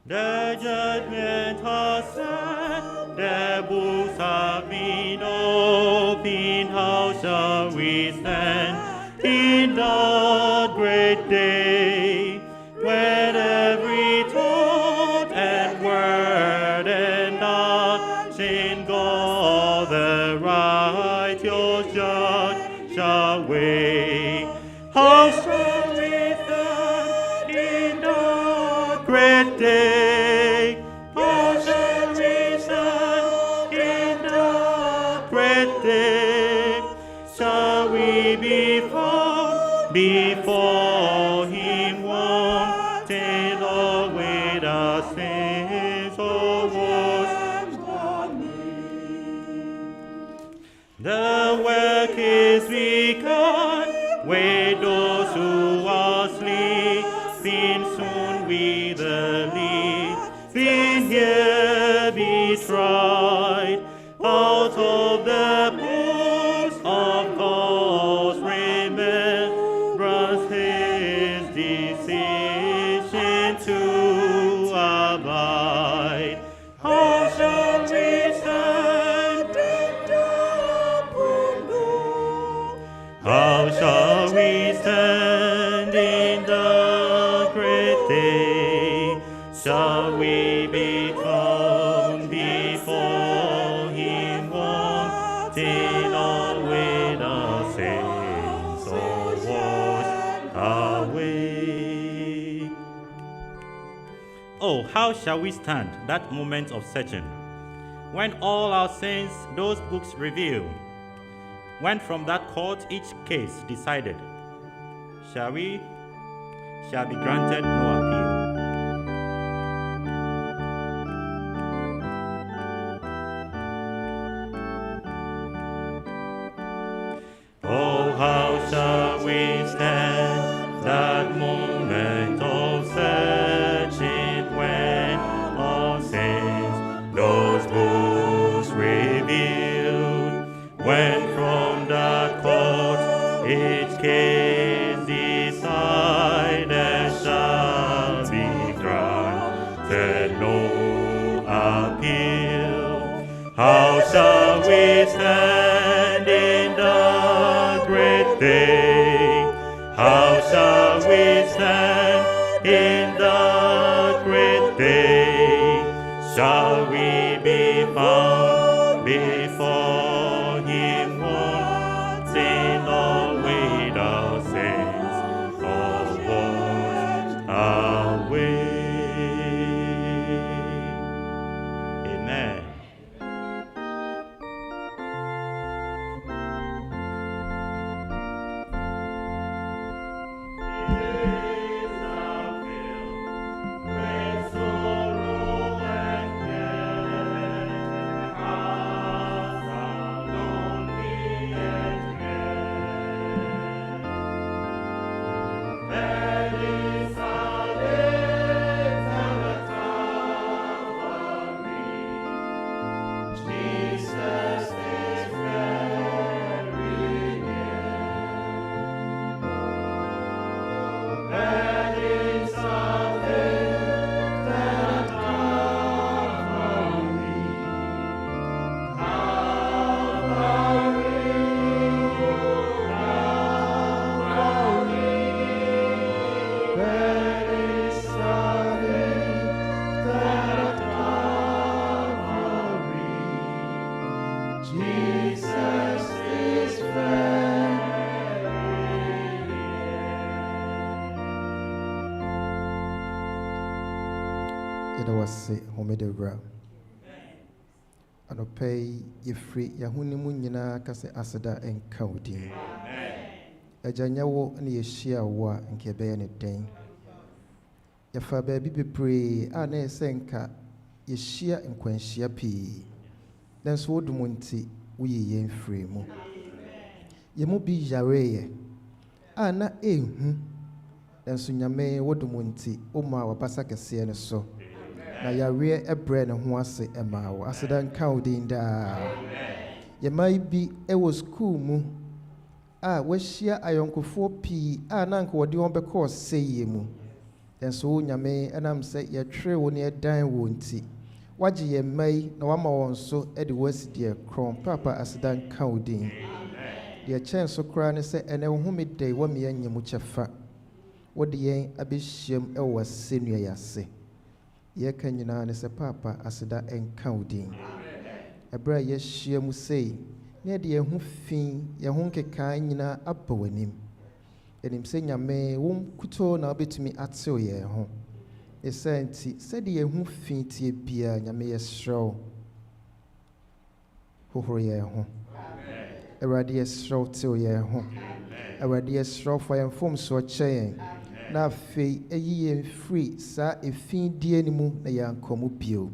The judgment has set, the books have been opened. How shall we stand in that great day, when every thought and word and action God the righteous judge shall weigh? How shall we stand in that great day? How shall we stand in that great day? Shall we be found before Him wanting all with our sins or woes? The work is begun with those who are sleeping. Soon we the living here be tried. Out of the books of God's remembrance, His decision to abide. How shall we stand in the How shall we stand in the great day? Shall we be found before Him wanting all with our sins or wash away? Oh, how shall we stand that moment of searching, when all our sins those books reveal? When from that court each case decided, shall be granted no appeal. Oh, how shall we stand that moment of searching, when all sins those books revealed? When from the court each case decided, shall be granted no appeal. How shall we stand in the great day? How shall we stand in the great day? Shall we be found before Him wanting all with our sins all washed away? Amen. Say Homedegra. Anopay ye free Yahunimu Nina Kase Asada and Kaudi. A Janyawo and ye share wa and Kebe and a day. Yafa baby be pray, Ane Senka, ye share and quenchia pea. Then so do Munti, we ye free mo. Ye mo be Jare. Ana then Sunyame, what do Munti, Oma or Pasaka Siena so. Na yare ebre ne ho ase ema wo asedan kaudin da ye mai bi e wo school mu a wo hia ayonkofo pi a na nka wode won be course seye mu And so nyame enam se ye twe wo ne dan wo nti wagye ye mai na wama won so e de wasidie kron papa asedan ka odin de chen so kra ne se ene wo homede wo me anyemu chefa wo de yen abehyiam e wo senua yase ye ka nyina ne se papa aseda enka odin ebra ye hyiam sei ne de ye ho fin ye ho nkeka nyina aba wanim enim se nyame won kuto na obetumi ateo ye ho esenti se de ye ho fin tie bia nyame ye sro hohoro ye ho erade ye sro teo ye ho erade ye sro for ye fom so chen na fe eyi ye free sa efin die ni mu na ya nkomu bio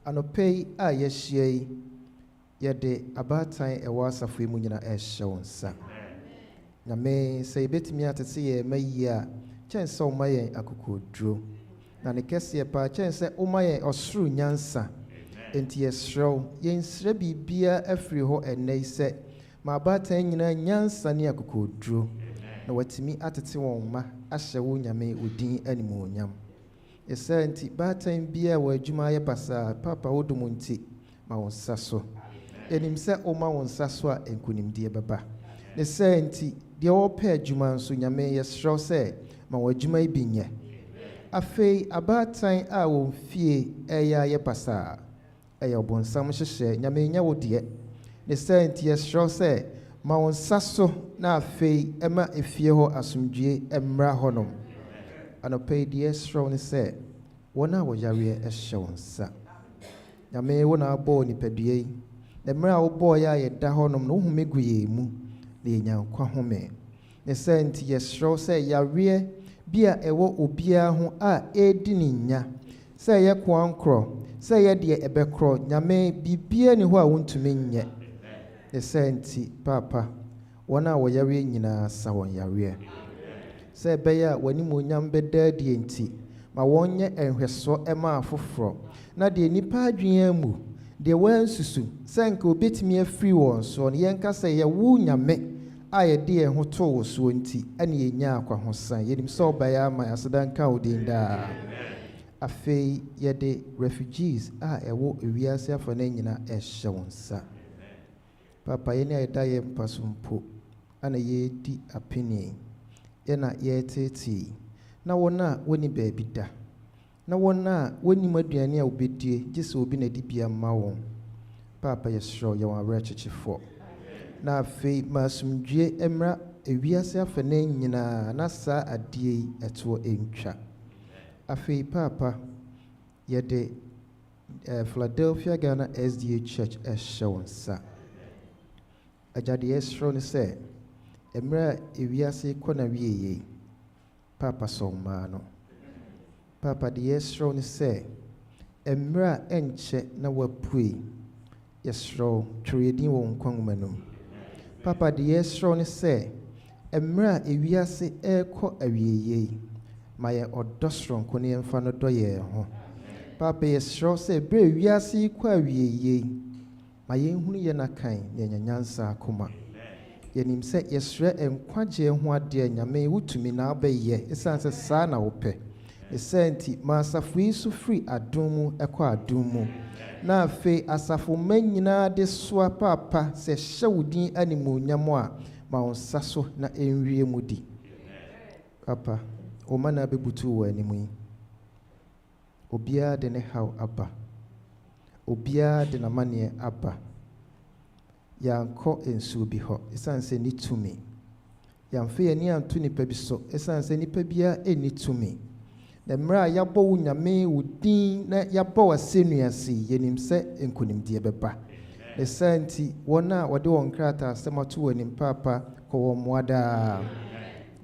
anopei a ye hyiei ye de abatan ewa asafo mu nyina e hye wonsa nyame say betimi atete ye mayi a chense o maye akokodro na ne kese pa chense o maye osuru nyansa enti yesrew yensre bibia afiri ho enei se ma batan nyina nyansa ne akokodro na watimi atete won ma ahye wo nyame odin animu onyam esenti batan bia wa adwuma ye pasa papa wodumunti ma wonsa so enim se o ma wonsa so a enkunimdie baba ne senti de ope adwuma nso nyame yesrew se ma wadwuma ibinye afei abatan a won fie eya ye pasa eya obonsam hyehye nyame nya wodie ne senti yesrew se ma wonsa so na afei ema efie ho asomdwie emra honom anopei de yesrew ne se wona wo yare ehye wonsa nyame wona abo ni padue emra wo bo ya ye da honom no humegu ye mu le nyankwa home ne senti yesrew se yare bia ewo obia ho a edi ni nya se ye kwankro se ye de ebekro nyame bibia ni ho a wontumi nye ne senti papa wona wo yare nyina sa won yare se beya wani monyam beda die nti ma wonye enhweso ema afoforo na de nipa adwen mu de wansusu senka obetimi afiri won so ne yenka se ye wu nyame aye de ho to wo so nti ane yenya akwa hosan yenim so obaya ma asedan ka odinda afei ye de refugees a ewo ewiase afa na nyina ehye wonsa papa ye ne ayeda ye mpasumpo ana ye di apini ena ye tete na wona woni baabi da na wona woni maduane a obedie gise obi na di bia ma won papa ye sro ye wan rechechefo na afei masumdwe emra ewiase afa na nyina na sa adie eto entwa afei papa ye de Philadelphia Ghana SDA Church ehye ajade yesro ne se emra ewiase kona wieye papa soma no papa de yesro ne se emra enche na wapui yesro twedin wo nkwanmanum papa de yesro ne se emra ewiase ekọ awieye maye odosron ko ne mfa no doye ho papa yesro se bre ewiase kọ awieye maye hunu ye na kan ne nyanyansa akoma yenim se yesre enkwaje ho ade nyame wutumi na abaye esanse sa na wope esenti masafu isu free adumu ekọ adumu na afe asafo manyina de soa papa se hyewudin animu nyamo a ma onsaso na enwie mudi papa o mana bebutu wo animu obia de ne haw aba obia de na mane aba yanko ensu bi ho esanse ni tumi yamfe ye ni antu nipa bi so esanse nipa bia eni tumi na mra yabo wo nyame wudin na yabo wasenuase yenim se enkunimdie beba esanti wona wode won krata semato wanim papa ko wo moada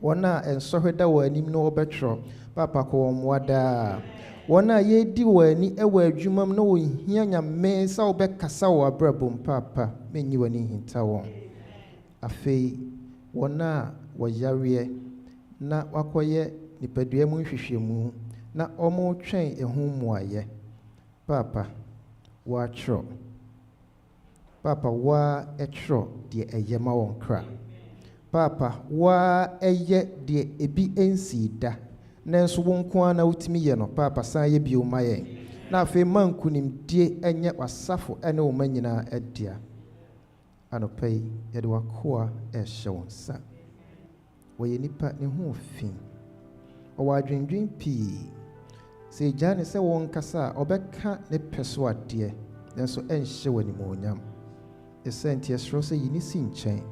wona ensohweda wanim no obetro papa ko wo moada wona yedi wani ewa adwumam na wo hia nyame sa obekasa wo abrabom papa menyi wani hinta won afei wona wo yare na wakoye nipadua mu hwehwemu na omo twen ehu muaye papa wa tro papa wa etro de eyema won kra papa wa eye de ebi ensi da nanso wo nko ara na wotumi yɛ no paapa san yɛ bio ma yɛn na afei ma nkonimdie ɛnyɛ wasafo ɛne wo ma nyinaa ɛdea anɔpa yi yɛde wakoa ɛhyɛ wo nsa wɔyɛ nipa ne ho fi ɔwɔ adwendwen pii sɛ gya ne sɛ wɔn kasa a ɔbɛka ne pɛ so adeɛ nanso ɛnhyɛ wɔ animuonyam ɛsɛ nti ɛsrɛ sɛ yi ne si nkyɛn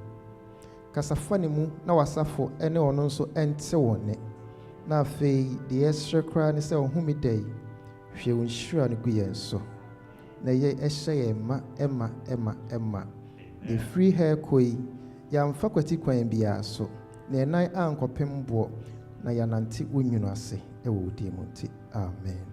kasafa ne mu na wasafo ɛne ɔno nso ɛnte wɔ ne na afei deɛ ɛsrɛ koraa ne sɛ ɔhome da yi hwɛ wo nhyira no gu yɛn so na ɛhyɛ yɛn ɛma the free hair koi yɛamfa kwati kwan biara so na ɛnan ankɔpem boɔ na yɛnante wo nwunu ase ɛwɔ wo din mu nti amen.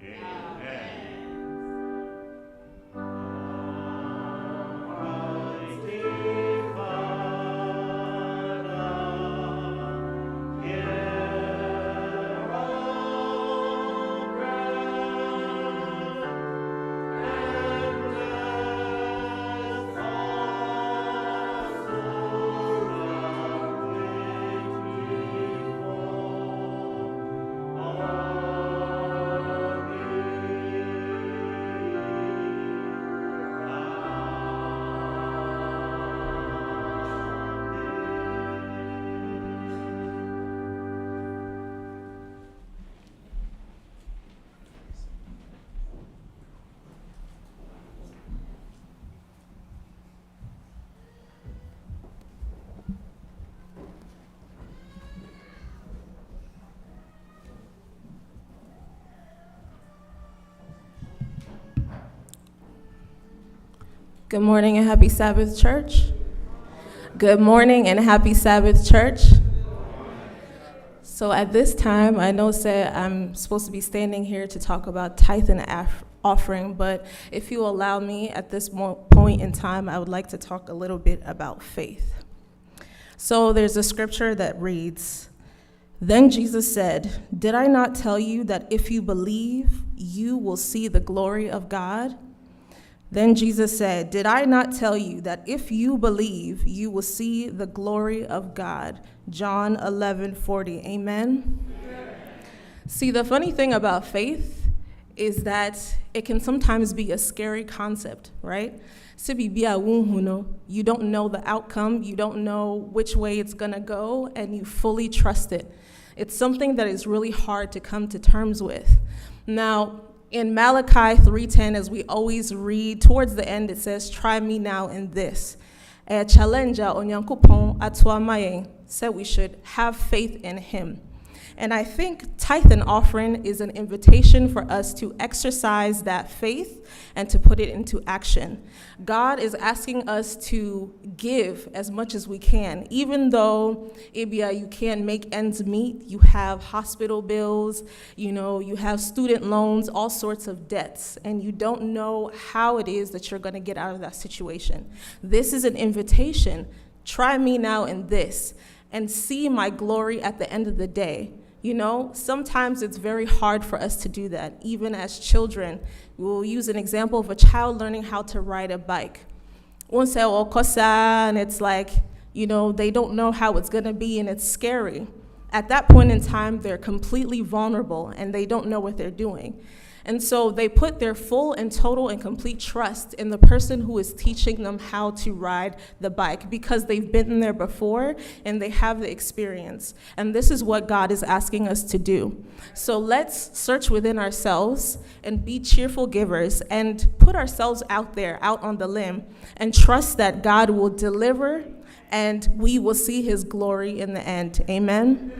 Good morning and happy Sabbath, church. Good morning and happy Sabbath, church. So at this time, I know I'm supposed to be standing here to talk about tithe and offering, but if you allow me at this point in time, I would like to talk a little bit about faith. So there's a scripture that reads, "Then Jesus said, 'Did I not tell you that if you believe, you will see the glory of God?' Then Jesus said, 'Did I not tell you that if you believe, you will see the glory of God?' John 11:40. Amen? See, the funny thing about faith is that it can sometimes be a scary concept, right? You don't know the outcome, you don't know which way it's gonna go, and you fully trust it. It's something that is really hard to come to terms with. Now, in Malachi 3:10, as we always read, towards the end it says, "Try me now in this." A challenger onyankopon atuamaye said we should have faith in him. And I think tithe and offering is an invitation for us to exercise that faith and to put it into action. God is asking us to give as much as we can, even though you can't make ends meet, you have hospital bills, you have student loans, all sorts of debts, and you don't know how it is that you're gonna get out of that situation. This is an invitation. Try me now in this and see my glory at the end of the day. Sometimes it's very hard for us to do that. Even as children, we'll use an example of a child learning how to ride a bike. And it's like, they don't know how it's gonna be and it's scary. At that point in time, they're completely vulnerable and they don't know what they're doing. And so they put their full and total and complete trust in the person who is teaching them how to ride the bike because they've been there before and they have the experience. And this is what God is asking us to do. So let's search within ourselves and be cheerful givers and put ourselves out there, out on the limb, and trust that God will deliver and we will see his glory in the end. Amen.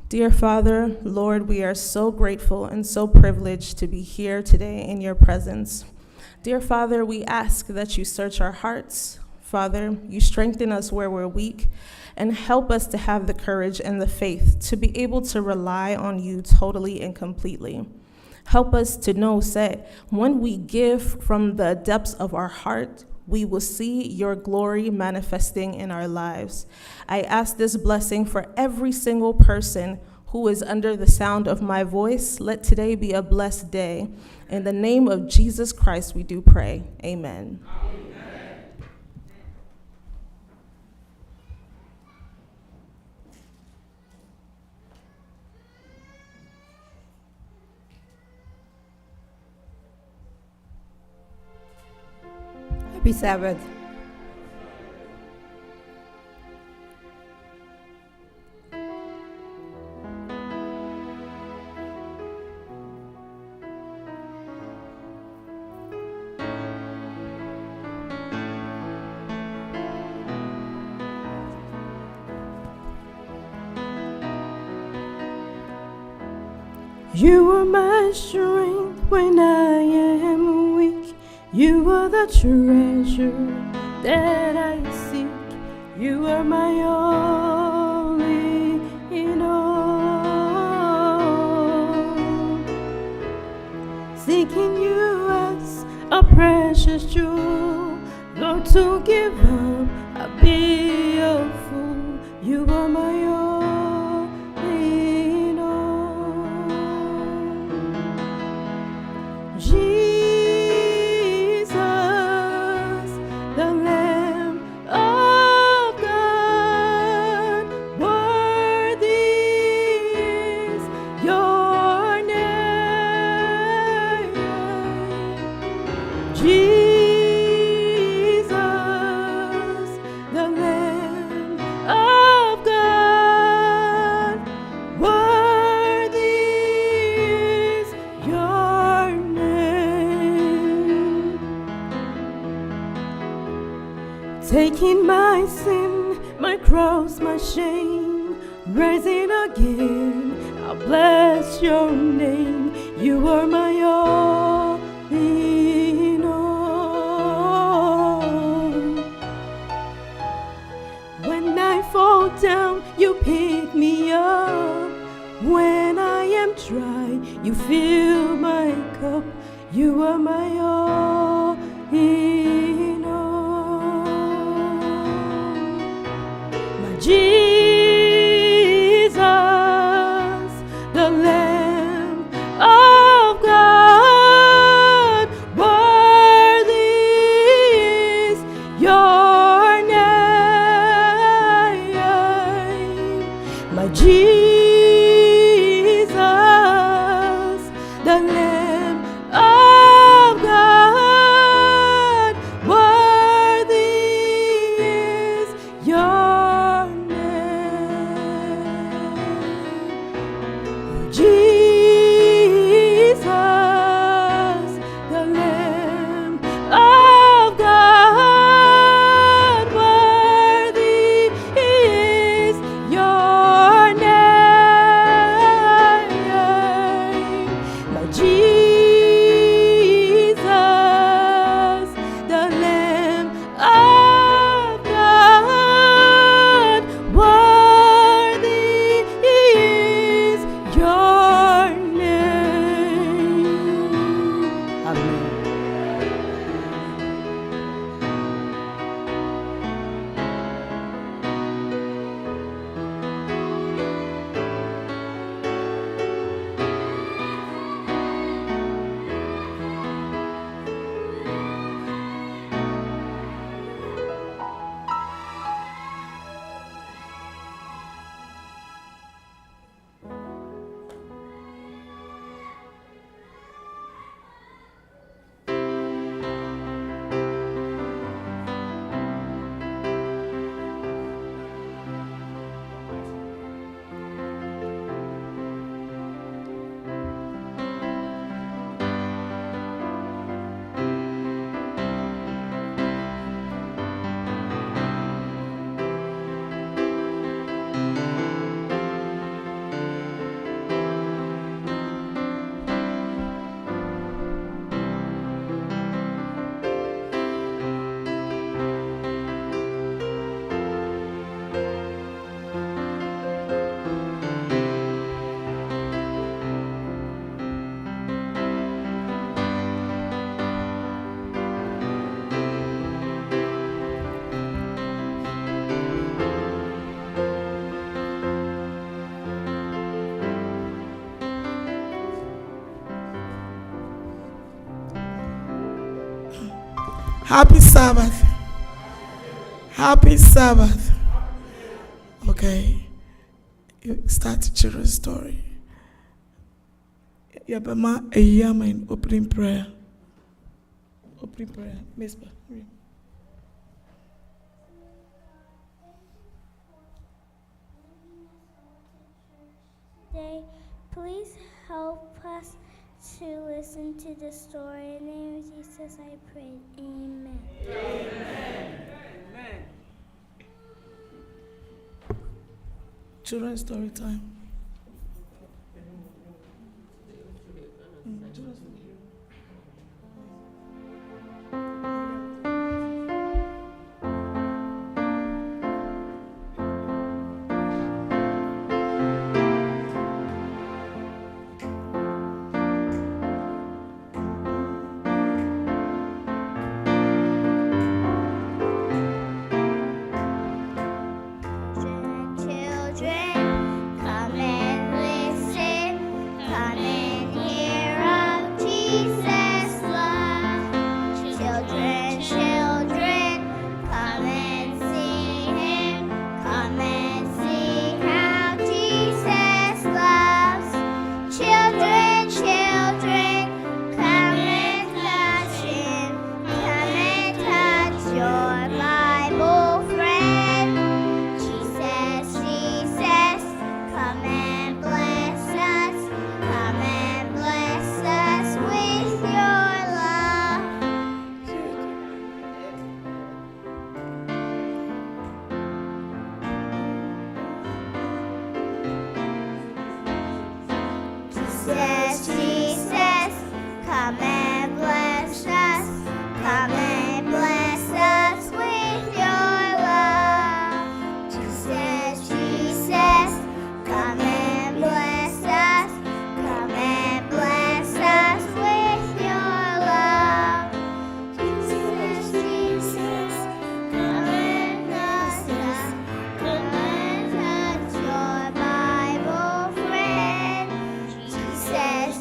Dear Father, Lord, we are so grateful and so privileged to be here today in your presence. Dear Father, we ask that you search our hearts. Father, you strengthen us where we're weak and help us to have the courage and the faith to be able to rely on you totally and completely. Help us to know, when we give from the depths of our heart, we will see your glory manifesting in our lives. I ask this blessing for every single person who is under the sound of my voice. Let today be a blessed day. In the name of Jesus Christ, we do pray. Amen. Happy Sabbath. You are my strength when I am weak. You are the treasure that I seek. You are my only in all. Seeking you as a precious jewel, Lord, to give up, I'll be a fool. You are my only in all. Jesus, the Lamb of God, worthy is your name. Jesus, the Lamb of God, worthy is your name. Taking my sin, my cross, my shame, rising again, I'll bless your name. You are my all in all. When I fall down, you pick me up. When I am dry, you fill my cup. You are my all in all. My Jesus, the Lamb of God, worthy is your name. My Jesus, the Lamb of God, worthy is your name. Jesus, the Lamb of God, worthy is your name. My Jesus, the Lamb of God, worthy is your name. Amen. Happy Sabbath. Happy Sabbath. Okay. You start to share a story. Yabama a yaman opening prayer. Opening prayer. Miss. Please help us to listen to the story. In the name of Jesus, I pray. Amen. Amen. Children's story time. Children, come and listen. Come and hear of Jesus' love. Children, come and see Him. Come and see how Jesus loves. Children, come and touch Him. Come and touch your Bible friend. Jesus, come and bless us. Come and bless us with your love. Jesus, come and bless us. Come and bless us with your love. Jesus, come and bless us. Come and bless us with your love. Jesus, come and bless us. Come and touch your Bible friend. Jesus,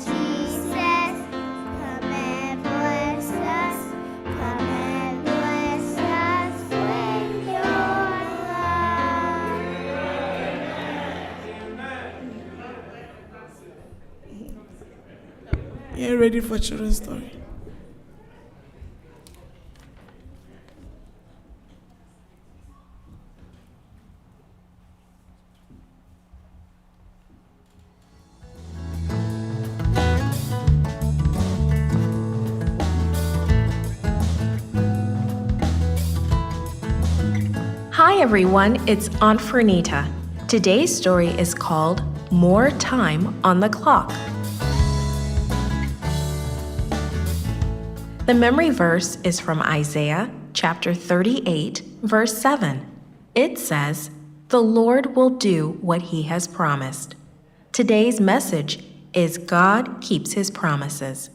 come and bless us. Come and bless us with your love. Are you ready for children's story? Hi everyone, it's Aunt Fernita. Today's story is called More Time on the Clock. The memory verse is from Isaiah chapter 38, verse 7. It says, "The Lord will do what He has promised." Today's message is God keeps His promises.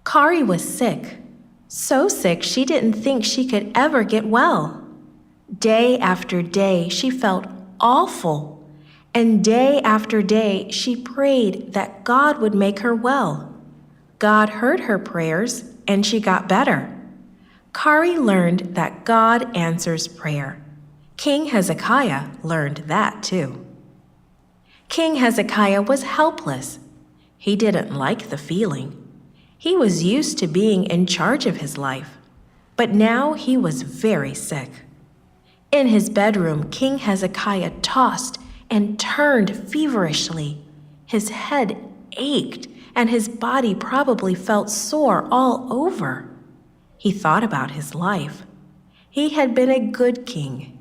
Kari was sick, so sick she didn't think she could ever get well. Day after day, she felt awful, and day after day, she prayed that God would make her well. God heard her prayers, and she got better. Kari learned that God answers prayer. King Hezekiah learned that too. King Hezekiah was helpless. He didn't like the feeling. He was used to being in charge of his life, but now he was very sick. In his bedroom, King Hezekiah tossed and turned feverishly. His head ached, and his body probably felt sore all over. He thought about his life. He had been a good king.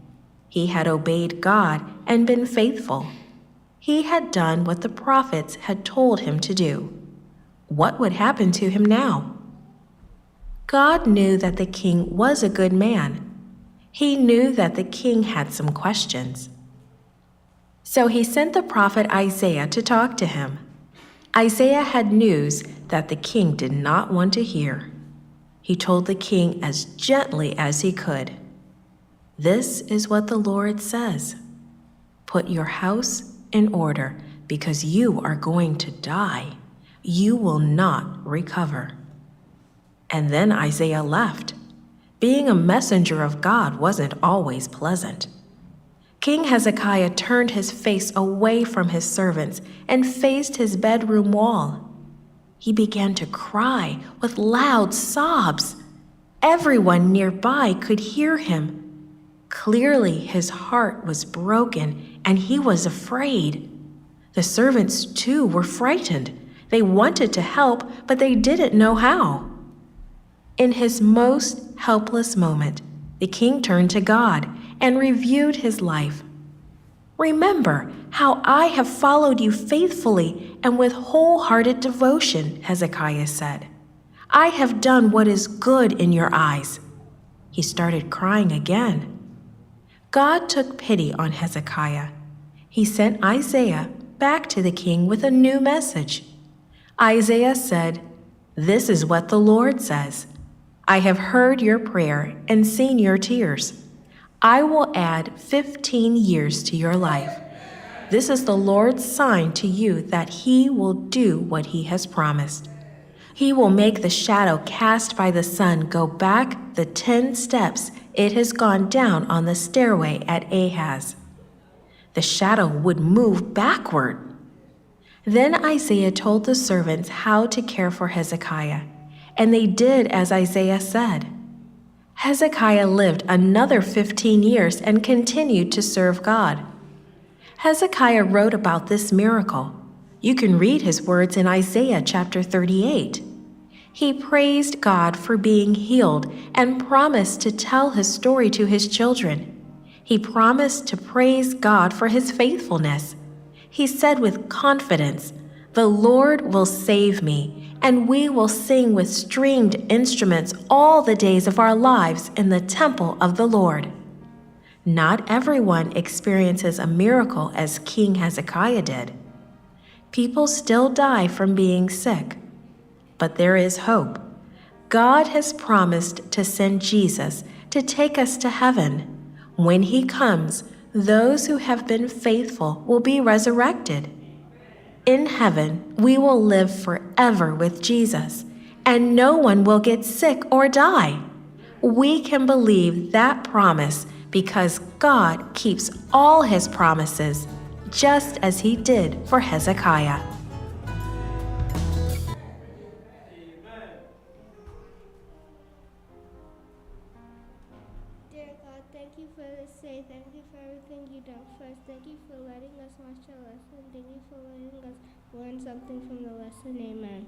He had obeyed God and been faithful. He had done what the prophets had told him to do. What would happen to him now? God knew that the king was a good man. He knew that the king had some questions. So he sent the prophet Isaiah to talk to him. Isaiah had news that the king did not want to hear. He told the king as gently as he could, "This is what the Lord says. Put your house in order because you are going to die. You will not recover." And then Isaiah left. Being a messenger of God wasn't always pleasant. King Hezekiah turned his face away from his servants and faced his bedroom wall. He began to cry with loud sobs. Everyone nearby could hear him. Clearly, his heart was broken and he was afraid. The servants, too, were frightened. They wanted to help, but they didn't know how. In his most helpless moment, the king turned to God and reviewed his life. "Remember how I have followed you faithfully and with wholehearted devotion," Hezekiah said. "I have done what is good in your eyes." He started crying again. God took pity on Hezekiah. He sent Isaiah back to the king with a new message. Isaiah said, "This is what the Lord says. I have heard your prayer and seen your tears. I will add 15 years to your life. This is the Lord's sign to you that he will do what he has promised. He will make the shadow cast by the sun go back the 10 steps it has gone down on the stairway at Ahaz." The shadow would move backward. Then Isaiah told the servants how to care for Hezekiah, and they did as Isaiah said. Hezekiah lived another 15 years and continued to serve God. Hezekiah wrote about this miracle. You can read his words in Isaiah chapter 38. He praised God for being healed and promised to tell his story to his children. He promised to praise God for his faithfulness. He said with confidence, "The Lord will save me, and we will sing with stringed instruments all the days of our lives in the temple of the Lord." Not everyone experiences a miracle as King Hezekiah did. People still die from being sick. But there is hope. God has promised to send Jesus to take us to heaven. When he comes, those who have been faithful will be resurrected. In heaven, we will live forever with Jesus, and no one will get sick or die. We can believe that promise because God keeps all his promises, just as he did for Hezekiah. Dear God, thank you for this day. Thank you for everything you've done for us. Thank you for letting us watch our lesson. Thank you for letting us learn something from the lesson. Amen.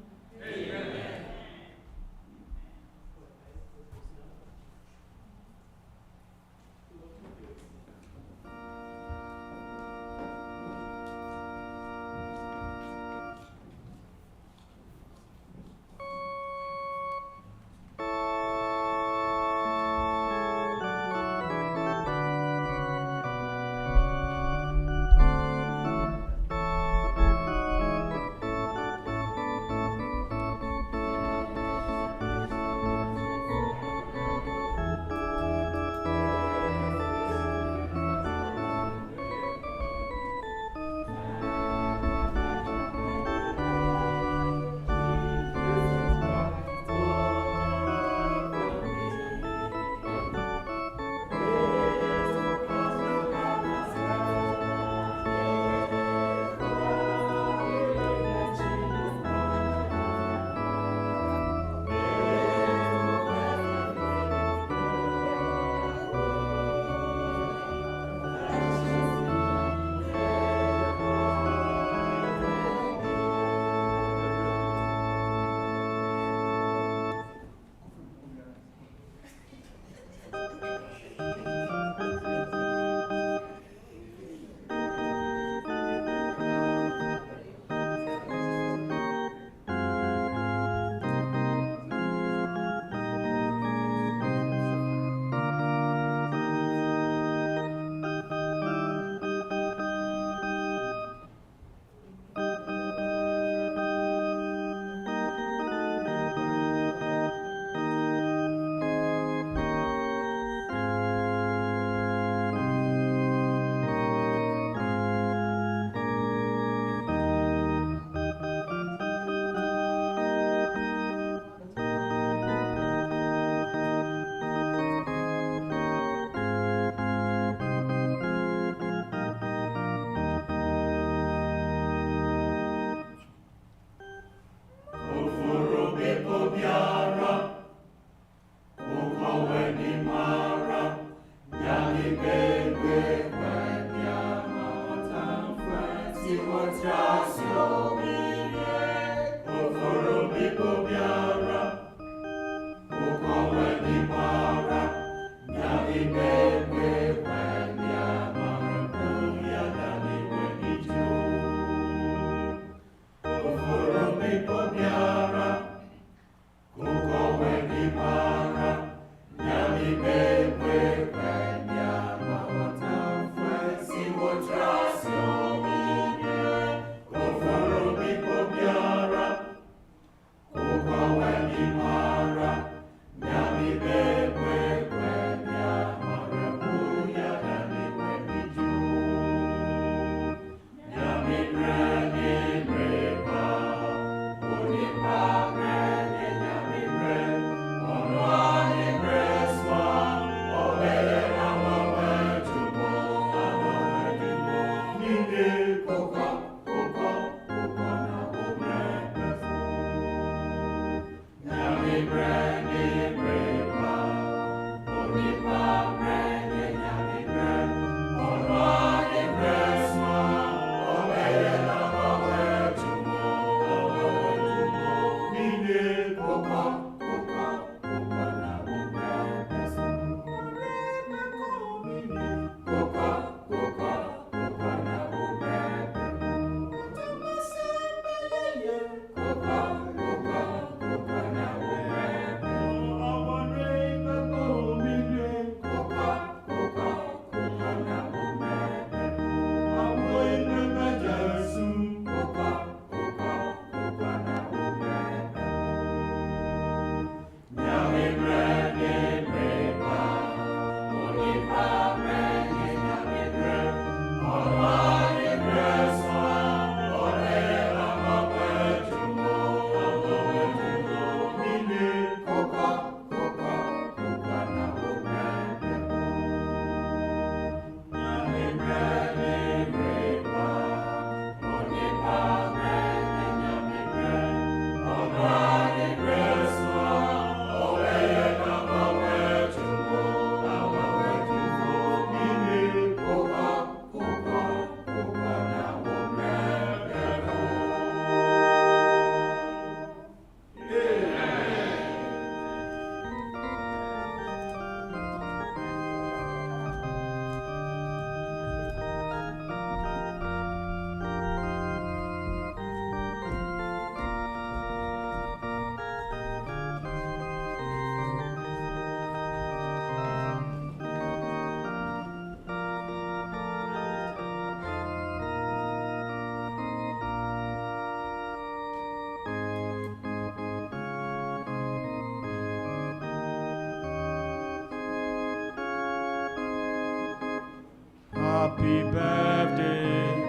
Happy birthday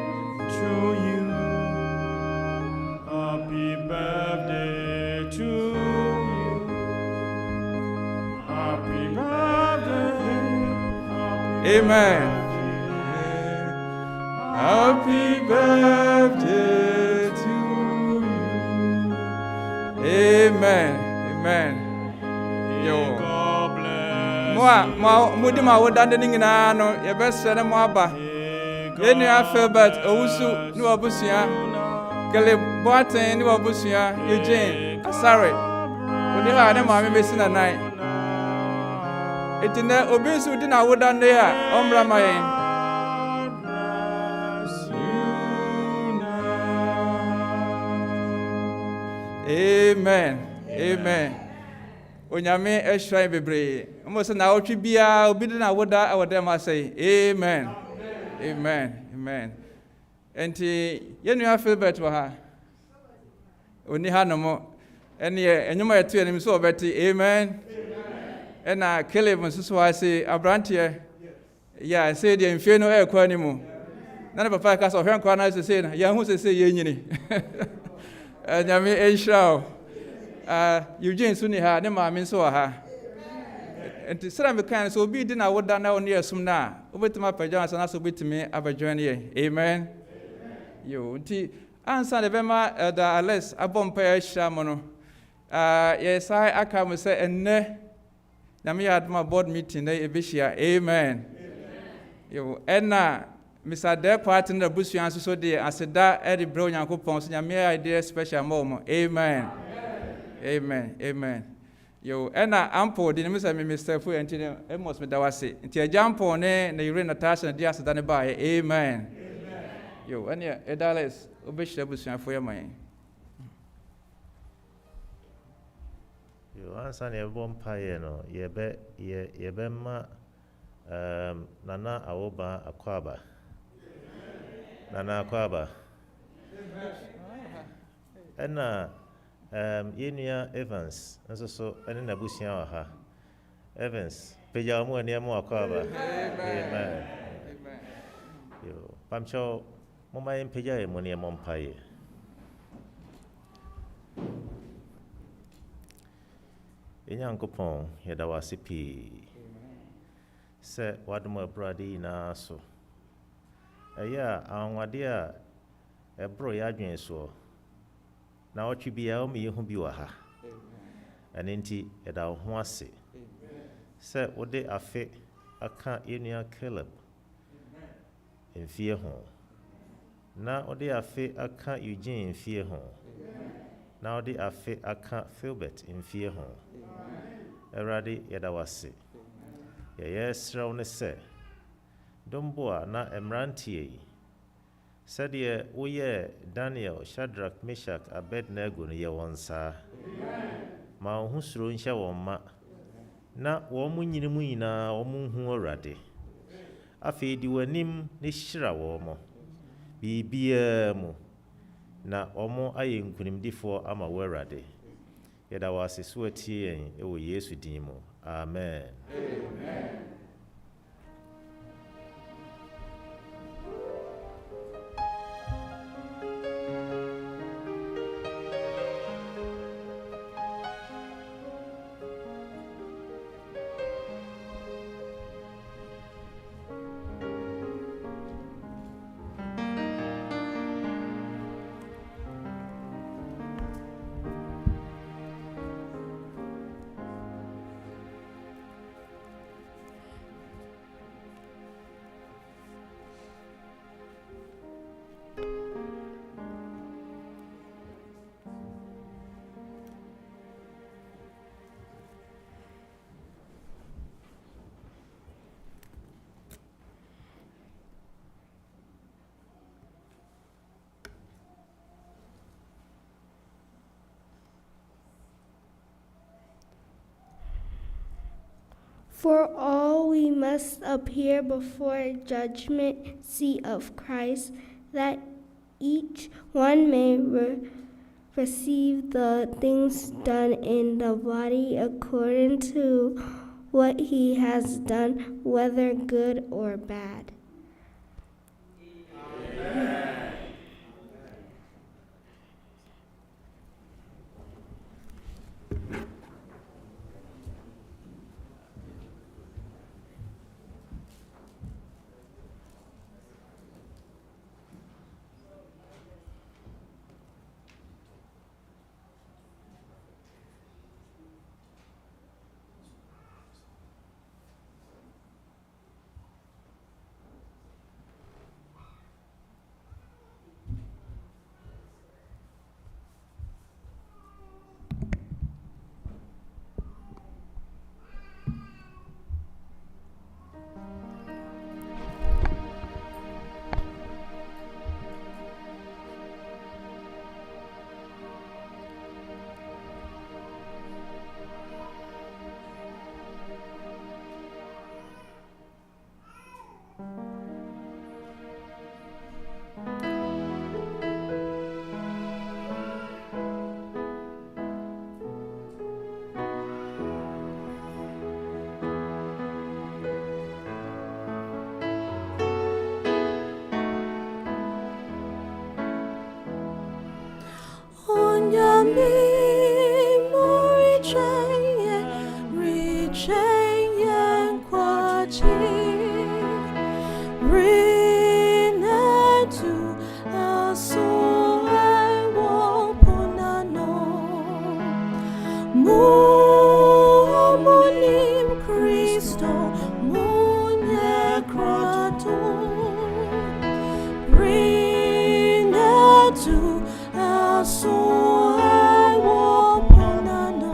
to you. Happy birthday to you. Happy birthday. Amen. Happy birthday to you. Amen. Amen. Yo. God bless. Mudima wodandening na no ye best na mo aba. Ye ni Sabbath owusu ni obusia. Kele boaten ni obusia Eugene Asare. Odi ha na ma me besi na nai. Etine obisu di na wodande a omra mayen. Amen. Amen. Onyame ehran bebre. Mo se na otwi bia obi na woda awodem asay. Amen. Amen. Amen. Enti yenua Philbert wa ha. Oni ha no mo. Ene enyuma yetu enim so obeti. Amen. Ena Caleb nsusu wa say abrante. Ya say de mfie no e kwa ni mu. Na papa ka so hwen kwa na say na ya hu say ye nyini. Nyame ehran. Eugene suni ha ne ma min so ha. Enti sira me kan so obi di na woda na oni asum na obetuma pajan sana so betime abajoin ye. Amen. Yo nti ansa de bema da Alex abompa ya hira mo no. Yes I aka mo se enne na me had my board meeting na ebehia. Amen. Yo enna Mr. De part in the busuan so de aseda e de bro Nyankopon so nyame idea special mo. Amen. Amen. Amen. Yo, ena ampo di me say Mr. Fu enti emos me dawase. Enti ajampo ne na yure Natasha na dia aseda ne ba. Amen. Yo, ene edales obehira busuan fo yaman. Yo, ansa ne bompa ye no, yebe ma nana awoba akwaba. Nana akwaba. Ena Yenia Evans, and so any Nabusian ha. Evans, Pejamu and Yamu Akaba. Amen. Yo, Pamcho, Mama and Peja, Monia Mompaye. In Yankopon, Yadawasipi. Say, what more brady na so. Aya, Anwadia, a bro yadrin so. Na otwi bia o me hu bi wa ha anenti eda ho ase se ode afe aka enua Caleb enfie ho na ode afe aka Eugene enfie ho na ode afe aka Philbert enfie ho erade yeda wase ye sraw ne se domboa na emrantie Sadia Uye Daniel Shadrach Meshach Abednego ye wonsa ma ohusuro nhya wonma na wo munyini mu nyina wo munhu orade afi di wanim ne hyira wo mo bibia mu na omo aye nkunimdifo ama wo orade yeda wase so atie yen e wo Yesu din mu amen. Amen. For all we must appear before a judgment seat of Christ, that each one may receive the things done in the body according to what he has done, whether good or bad. Shenyan Kwachi Rinetu Aso Wopunano Munim Christo Munye Krato Rinetu Aso Wopunano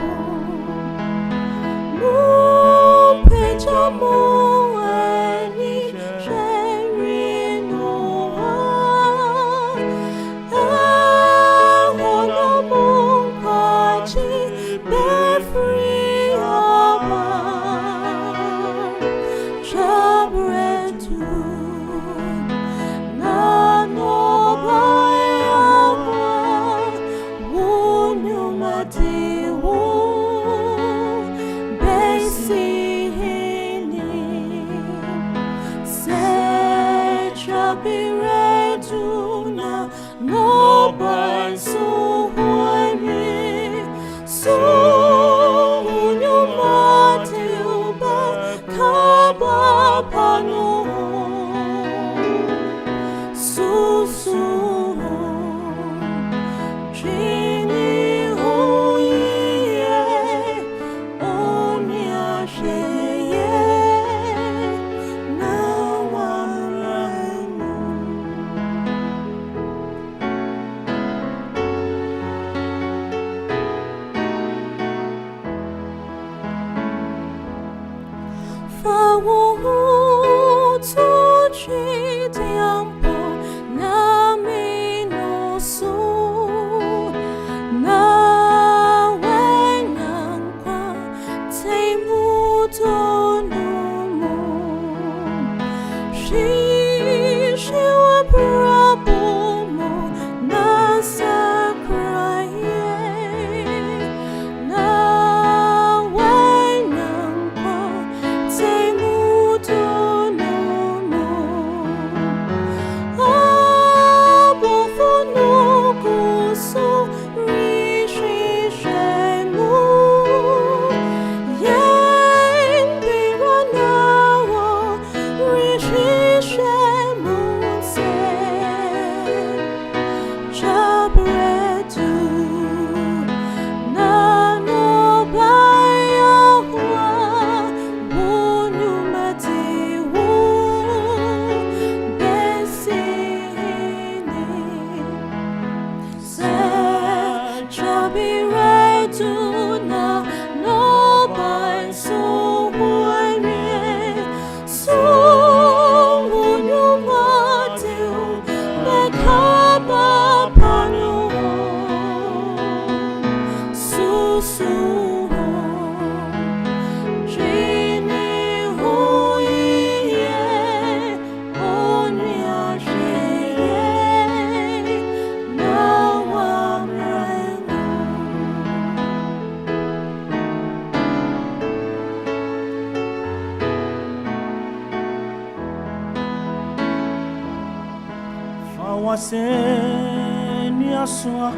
Wasenia swa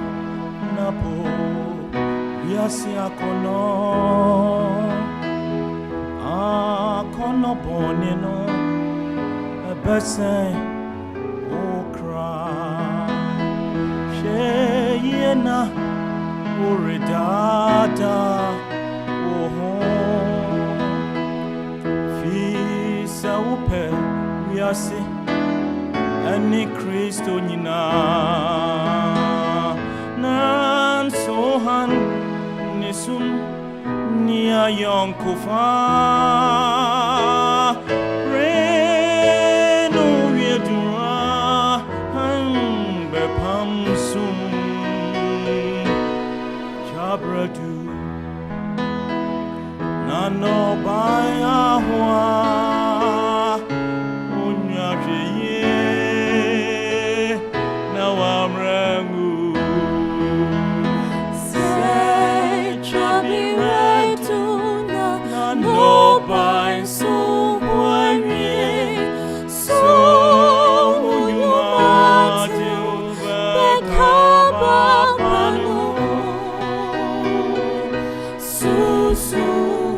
napo yasia kono bonino bese okra sheyena uridata oho fi saupe yasi Ani Kristo nina nan sohan nisum nia yonkufa reno wiedura hanbe pamsum chabradu nano baya hwa So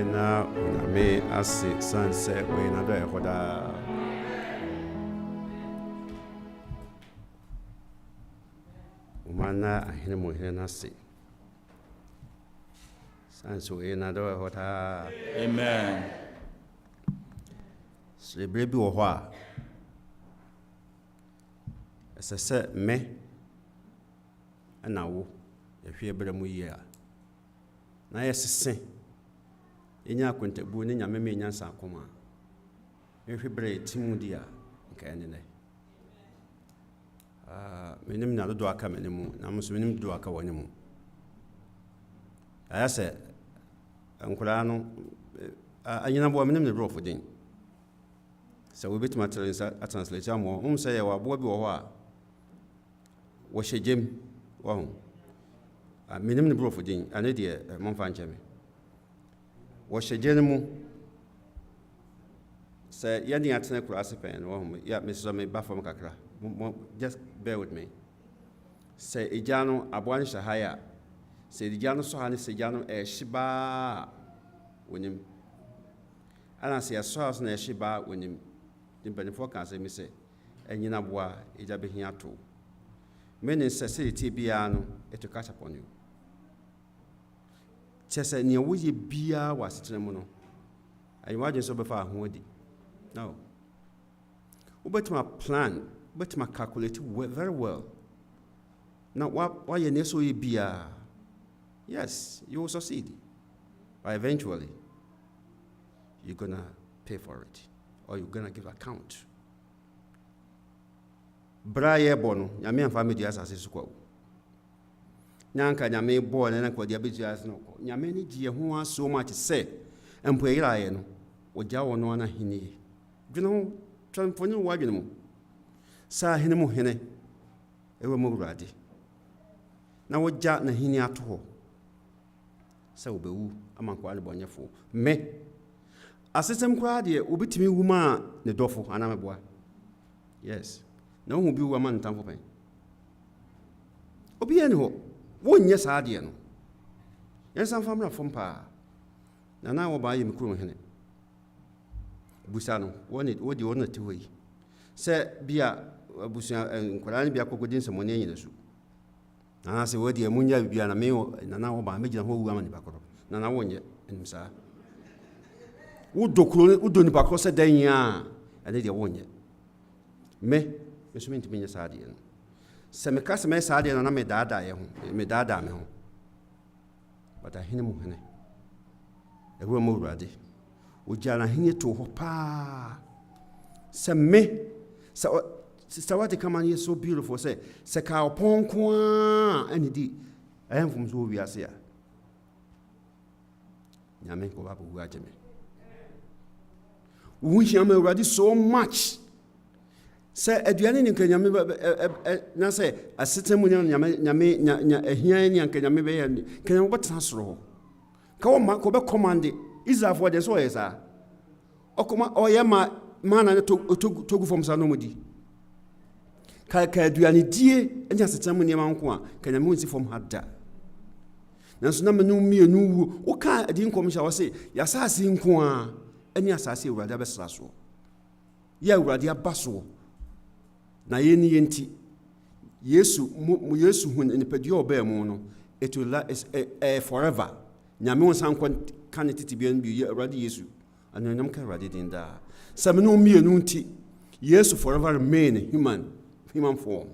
na me ase sunset we na do ekoda umana ahene mo hene na se sunset we na do ekoda. Amen. Celebrate bi wo ho a se me na wo ehwe bere mu yi a na yesese enya akontabu ne nyame me nyansa akoma ehwe bere timu dia nka ene ne menim na do aka menemu na muso menim do aka wonemu ayase ankura no anyina bo menim ne brofo din so we bit materials at translate am say ya wabo bi wo ho a wo hyejem wo menim ne brofo din ane de momfa ncheme wo hyeje mu say ya ni atene kura asepen wo ya me so me ba fam kakra just bear with me say ejano abwan shahaya say ejano so hane say ejano shiba wonim ana say so house na shiba wonim dimpanifo kan say me say enyina boa eja behia to many necessity bia no it to catch upon you chese ne wo ye bia wasetere mu no ayi waje so befa ho adi no ubetima plan ubetima calculate very well now why you ne so ye bia yes you will succeed but eventually you're gonna pay for it or you're gonna give account. Braye bono, nyame amfa me dia asase su kwa. Nyanka nyame bo na kwa dia betu asase no. Nyame ni gie ho so much say empo yira ye no. Ogya wono na hini. Dwene tramfoni wadwene mu. Sa hene mu hene. Ewe mu wurade. Na wogya na hini ato ho. Sa obewu amankwa le bonyefo. Me asesem kwa de obitimi wuma ne dofo anameboa. Yes. Na hu bi wa man tamfo pen obi ene ho wonye saade no yensan famra fompa na wo ba ye mikro hene busa no wodi wona ti hoyi se bia busa nkora ne bia kokodin se mone nyina su na se wodi emunya bia na me na wo ba megina ho wu ama ni bakoro na wonye enimsa wo dokuro wo doni bakoro se dan ya ene de wonye me mesumenti binya saade no se me kase me saade no na me daada ye ho me daada me ho bata hene mu hene ewo mo wurade o jana hene to ho pa se me se what come is so beautiful say se ka Oppong ani di ayam fum so wi ase ya nyame ko ba bu ajeme wo hia me wurade so much. Say aduane ni nkanyame na say asetemu ni nyame ehia ni nkanyame be ya kanyame botena soro ka wo ma ko be command Israel de so yesa okoma oyema mana ne togu fom sa no modi ka aduane die enya asetemu ni manko a kanyame wonsi fom hada nanso na menu mienu wu wo ka adi nkom sha wo say ya sase nko a eni asase urade abesra so ya urade abaso na yeni yenti Yesu hun ni pedi oba mu no it will last forever nyame won san kan titibian bi urade Yesu anonyam ka urade din da samenu mienu nti Yesu forever remain human form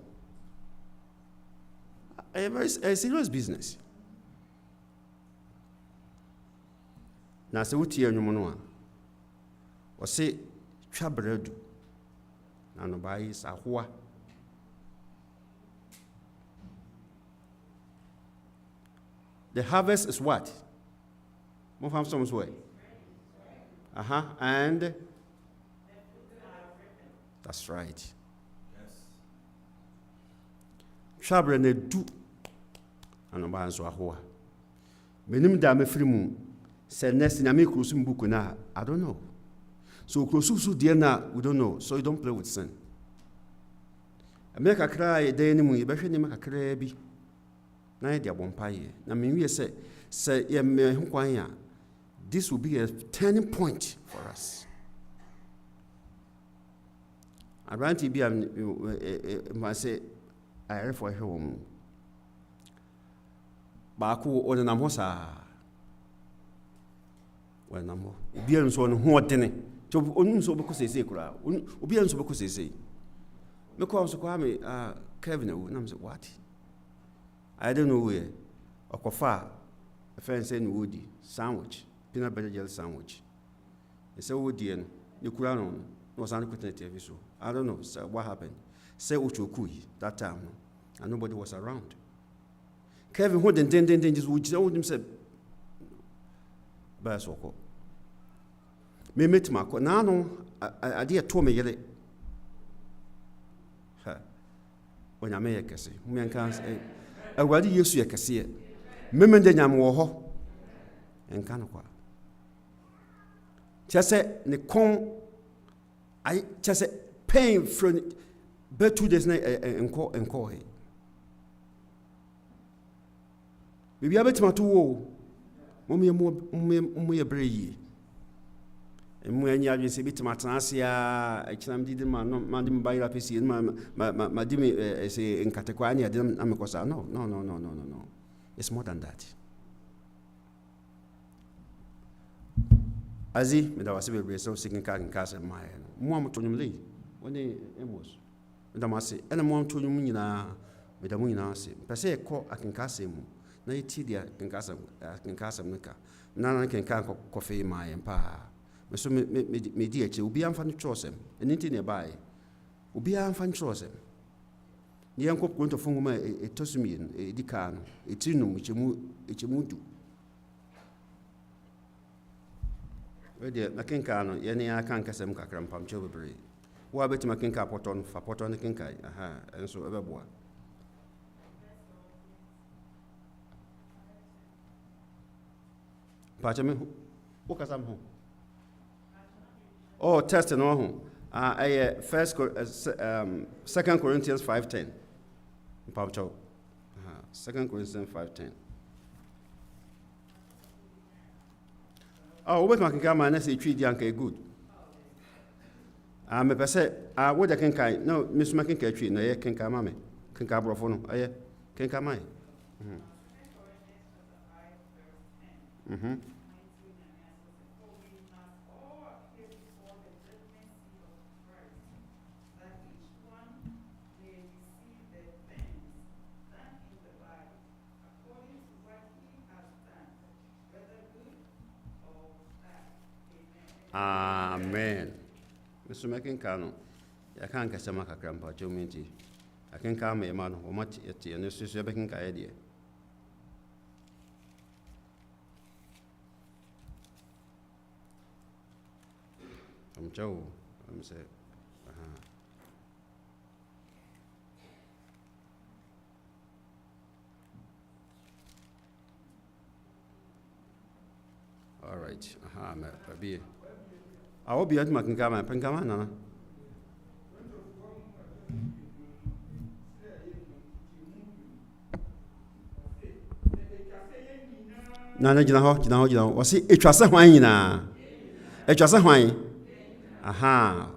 a serious business na se wuti anwum no a o se twabredu no bai sahua the harvest is what mo fam some way and that's right shabre na du ano ba so ahua menim da mafirimu se next na me krusu mbuku na I don't know. So krosusu de na we don't know, so you don't play with sin. America cry dey ni mu ye behwe ni maka kra bi. Na ye de abompa ye. Na me wie se ye me ho kwan ya this will be a turning point for us. I ran to be I say, I read for home. Baku on an amosa. Well, no, Bians on who are dinning. To unso because they say, Ubians because they say. Because Kwame, Kevin, and I'm what? I don't know where. A cofa, a friend saying woody, sandwich, peanut butter jelly sandwich. It's a woody and you could run was unquestioned. So I don't know, sir, what happened. Say Uchokui that time, and nobody was around. Kevin who then just would tell himself, Basoko. Me met my Nano, I dear told me yet. When I make a say, women can't say, I will use you a see it. Women then I'm war and canaqua. Just say, Nicon, I just say, pain from but 2 days and call him. We be able to two more brave. And when you have been to Matanasia, I can did man by la PC and my dimi say in Cataquania, I'm a cosa. No. It's more than that. As he, with our civil race, so seeking car and castle, my mom to him late when they was. Damasi, and a mom to him with a moon answer. Per se, call I can cast him. Na itidia can cast him. None can coffee my empire. So me dear, will be unfun chosen, and anything nearby will be unfun chosen. The uncle going to form a tosimian, a decano, a tinum which you do. Well, dear, Makinkano, any I can't casam cacram pam chilbury. Why bet Makinka poton for poton the kinkai, and so ever boy. Pachame, what can some home? Oh, test and all. 2 Corinthians 5:10. 2 Corinthians 5:10. Oh, what can come and say treat young good. I'm a percent. What I can kind. No, Miss McKinka tree, no, I can come, mammy. Can cabrophone, I can come. Amen. Mr. McKincano, I can't get some grandpa, Joe Minty. I can come a man who much at the and this is a baking idea. I'm Joe, I'm saying. All right, maybe. I will be at Makinkama, Penkamana. Nana Jina, was it was a wine? It was a wine. Aha.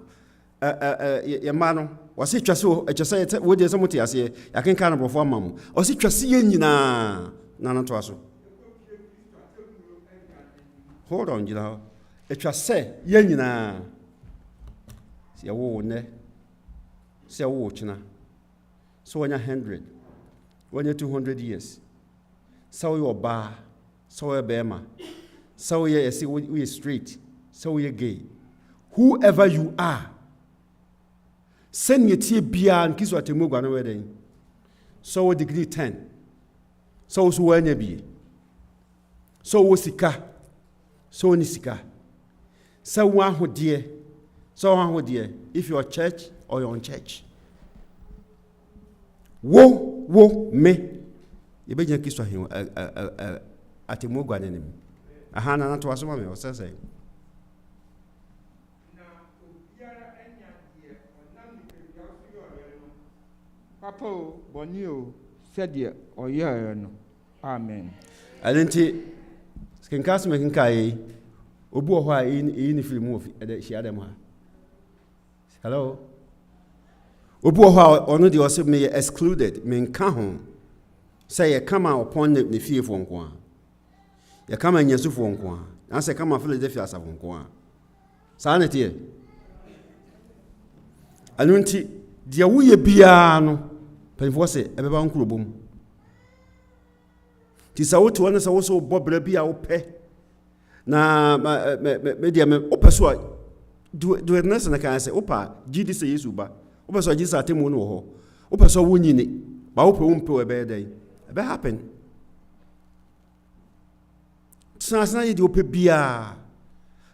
Your man was it just so? I just said, what is somebody I say? I can kind of perform, mum. Was it just seeing Nana Twasso? Hold on, Jina. It was say, Yenina. See a wound, say a watchna. So when you're 100, when you're 200 years, so you're bar, so you're bema, so you're straight, so you're gay. Whoever you are, send me tea beer and kiss what you move on a wedding. So degree 10. So when you be. So sika. So nisika. So one who dear. So one who dear. If you're church or you're on church. Wo me. You better kiss him at a mugwan enemy. A hand and to us, mammy, or say. Papa, Bonio, said ye, or yeah, no. Amen. I didn't see. Can cast making kai. Obu ho in film of she adam ha. Hello. Obu ho ono de ose me excluded me nka ho. Say ye come upon the fear for nko. Ye come anyesu for nko. Na say come Philadelphia asafo nko. Sanity. Anunti dia wo ye bia no penfo se ebeba nkurobom. Ti sa wo to na sa wo so bobra bia wo pe na me dia me opeso do ernest na kan se opa gidi se Yesu ba opeso gidi sa temu no ho opeso wo nyini ba wo pe wo mpe ebe dai ebe happen sana ye di ope bia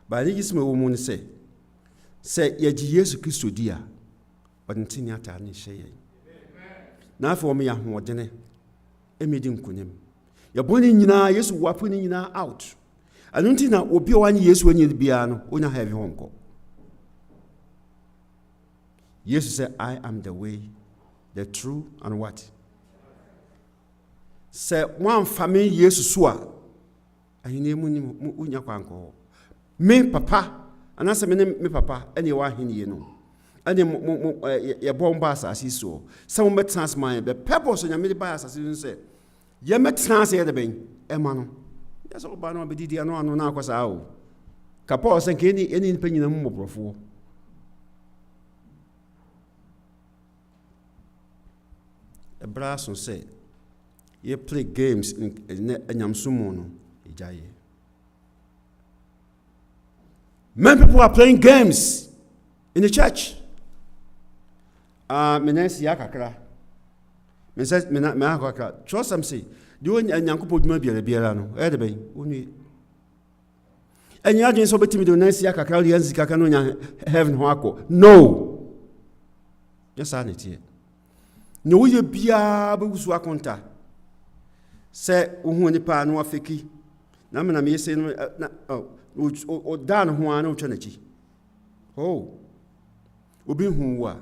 ba ni gisme wo mu ne se ye gi Yesu Kristo dia ɔdentini ata ne hyɛ na afɔ me ya hoɔdene emedi nkonem ya boni nyina Yesu wapo ni nyina out anunti na obi o anye Yesu anye bia no onya heavy honko. Yesu said, I am the way, the truth, and what? Say one family Yesu sua ahine mu ni unya kwanko me papa anase me papa ene wa ahine no ane ye bomba asase so some metans mind the purpose nya me buy asase so say ye metans ye de ben e ma no yes oba no be didi ano na akwasa o kapo se nke eni panyina mu mobrofo e braso say ye play games in enyamsumo no ejaye. Many people are playing games in the church. Menesi yakakra. Menses menakakra. Trust them say. Do nyankopo dwuma biara no. E de ben. Oni. Enya adwen so betimi do nesi yakakra de yanzi kaka no nya heaven ho akọ. No. Yes anity. No we bia be wusu akonta. Se ohun nipa no afeki. Na me na me yese no na o dan ho an o twanachi oh obi hu wa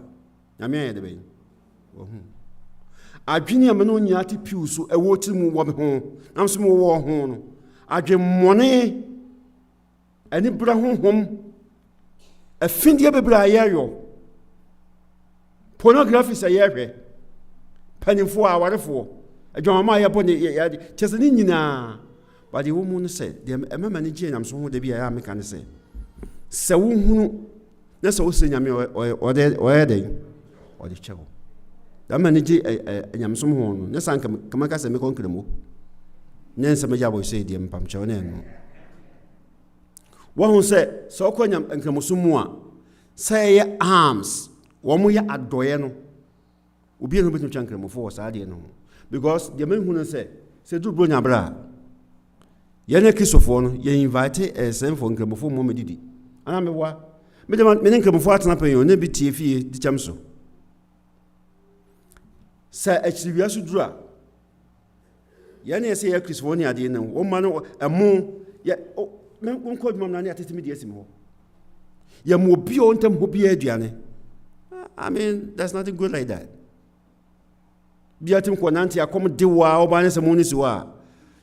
na me ayede ben o hu adwene am no nya ati piu so e wo timu wo me ho nam so mo wo ho no adwe mone ani bra ho hom afindie bebra ayeyo pornography say yehwe panimfo awarefo adwama ya bone ya chesani nyina. But the woman said, the manager and I'm so de be I am can say. So who that's all saying or the chow. The manager and I'm some one, no son come as a meconcrimo. Nancy Majabo say, dear Pamchone. One who said, so cognam and Camosumua say arms, one way at Doyano. Will be a little bit of chancremo for us, I didn't know. Because the men who say do Brunia Bra. Yene Christopher no ye invite SM for nkramofo mo medidi ana mewa me nkramofo atena pan yo na bi tie fie di chamso sa achiriwia so dura yene ye se ye Christopher ni ade na wo ma no emo ye men ko dum na ne atete me di asim ho ye mo bi o ntem ho bi aduane. I mean there's nothing good like that. Bi atim ko nanti akom de wa oba ne se mo ni si wa.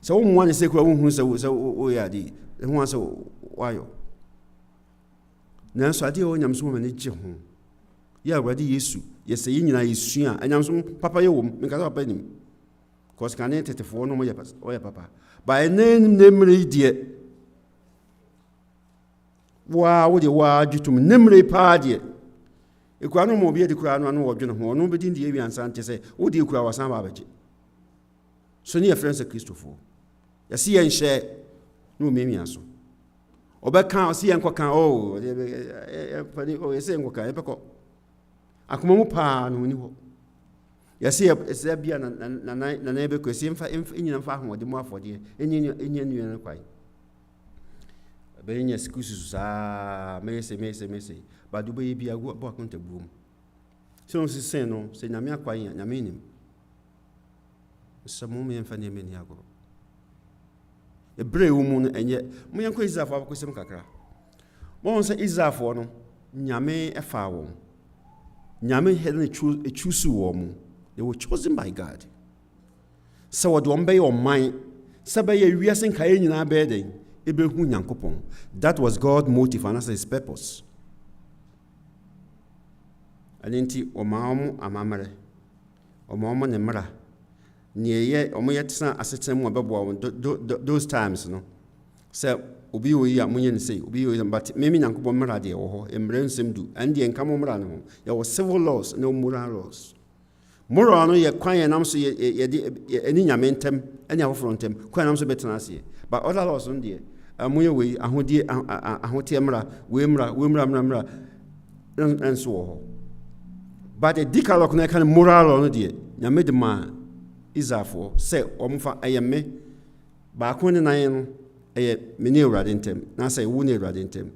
So one say who so ya di who so why na so ade o nyam so mani je ho ya awade Yesu ye say nyina Yesu a anyam so papa ye wom me ka papa nim cause kan tetefo no mo ya papa by name nemre die wa wo de wa djutum nemre pa die e kwa no mo bi de kura no wo dwene ho no be din die wi ansante say wo de kura wasan ba baje so ni friends Christopher ya si en share no memi aso obeka o si en kokan o pani o ese en kokan e peko akoma mu pa no ni ho ya si ese bia na be ko si mfa nyina mfa ho de mu afode enya nua kwai be nya excuses sa me se ba du be bia go ba konta buom so si sen no se nyame akwai nyame nim samu me mfa ne me ni agoro ebre wo mu no enye mo yanko Israelfo abakosem kakra mo say Israelfo no nyame efa wo nyame had na choose wo mu they were chosen by God so what do on be your mind say be wiase nkae nyina be den ebehu Nyankopɔn. That was God's motive and that's his purpose. Anenti omaomo amamere omaomo ne mra nieye omoye tsa asetem mo bebo those times no say obi oyi amunye ne say obi oyi but me Nyankopɔn mra de wo ho emre nsem du and de nka mo mra no ho ye was civil laws no moral laws. Moral no ye kwan ye nam so ye de ani nyame ntem ani afoforo ntem kwan nam so betena ase but other laws no de amunye we ahodi ahote mra we mra enso wo ho. But a decalogue na kind of moral on the nyame de ma Israelfo say omfa ayeme ba ko ne nan no eye me ne urade ntem na say wo ne urade ntem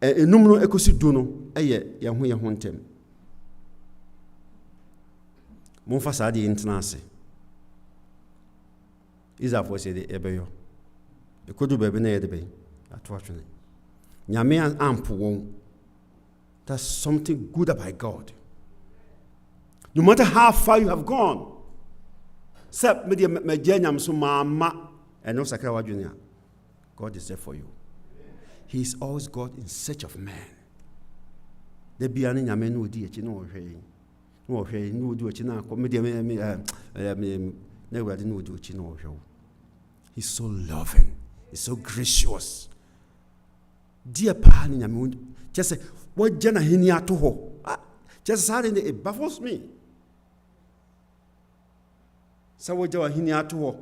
enum no ekosi du no eye ye ho ntem mo fa sa de intena ase Israelfo say de ebeyo ekodu bebe na ye de be ato atwene nyame ampo won. That's something good about God. No matter how far you have gone, except me janyam so mama and no sakra junior, God is there for you. He is always God in search of man. There be any nyame no di echi no hwe no do echi na ko me no ready no do echi no hwe. He's so loving. He's so gracious. Dear pa ni nyame just say what jana hini ato ho. Just suddenly it baffles me. So what you are hini ato ho.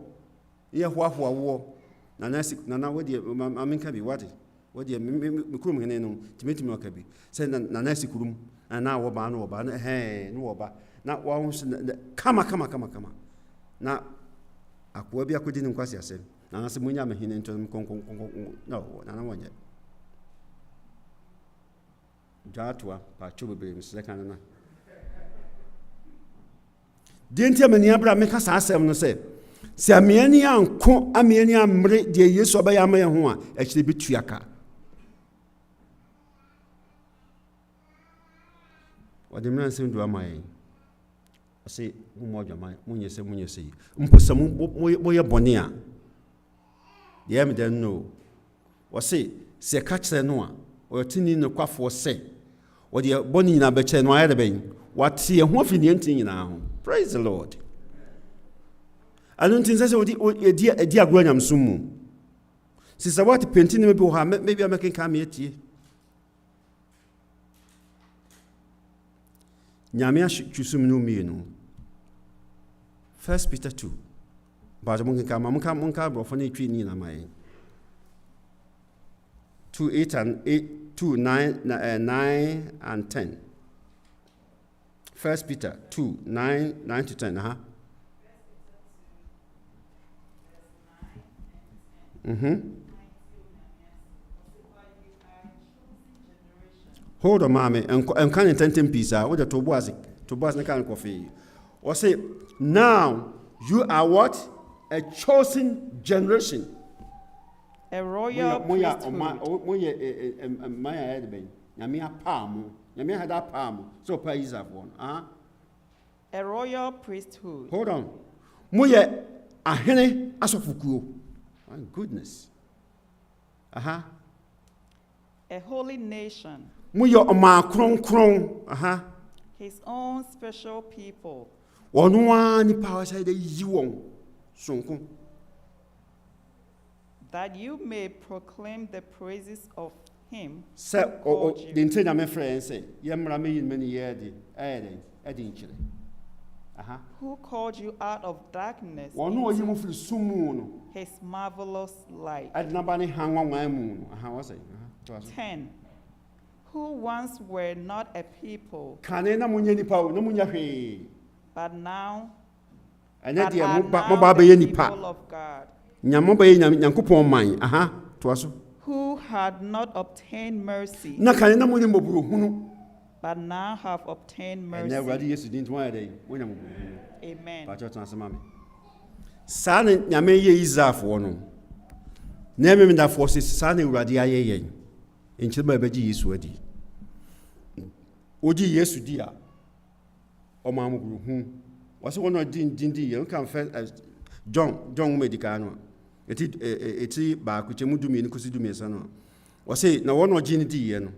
Ye hwa wo. Na what you aminka bi what? What you me kurum hene no timeti me okabi. Say na nasi kurum na wo ba no he no ba. Na wo kama. Na akwa bi akodi ni nkwasi asem. Na se munya me hene ntom kon no na wonye. Jatwa pa chobebe msekana na Dientia mani abra meka sa asem no se amiani anko amiani amre de Yesu abaya ma ye ho a ekire betuaka wade mran sem do amaye ase mo dwama munye se mposam mo ye bone a de am den no wase se ka kire no a o tini no kwafo se o de bone na be kire no aye de ben what ye ho fini ntin na ho. Praise the Lord. I don't think that's what a dear Graham Sumu. Sister, what painting maybe I'm making come yet. Nyamia Chusum no me no. 1 Peter 2. But Munka Brofani tree Nina my 2 9 and 10. 1 Peter 2 9 to 10. Hold on, mommy, and can intend peace. What the Toboas na can coffee. Or say, now you are what? A chosen generation. A royal priesthood. My head, Yamia palm. Yamia had that palm. So pays that one. A royal priesthood. Hold on. Moye a hene asofuku. My goodness. A holy nation. Muyo oma kron. His own special people. Onwa ni power side yiwon. Sonko. That you may proclaim the praises of him. Say the intended my friend say, Yamra me in many years. Who called you out of darkness into his marvelous light. 10. Who once were not a people, but now are now the people of God, who had not obtained mercy, but now have obtained mercy. Amen. Sana nyame ye Israelfo no. Na me da forces sana urade aye yen. Enche ba beji Yesu adi. Oji Yesu di a. O ma mo hu. Wase wono din ye kan first John medika no. eti ba ku chemu dumi ni kusi dumi sa no o say na wono gin di ye no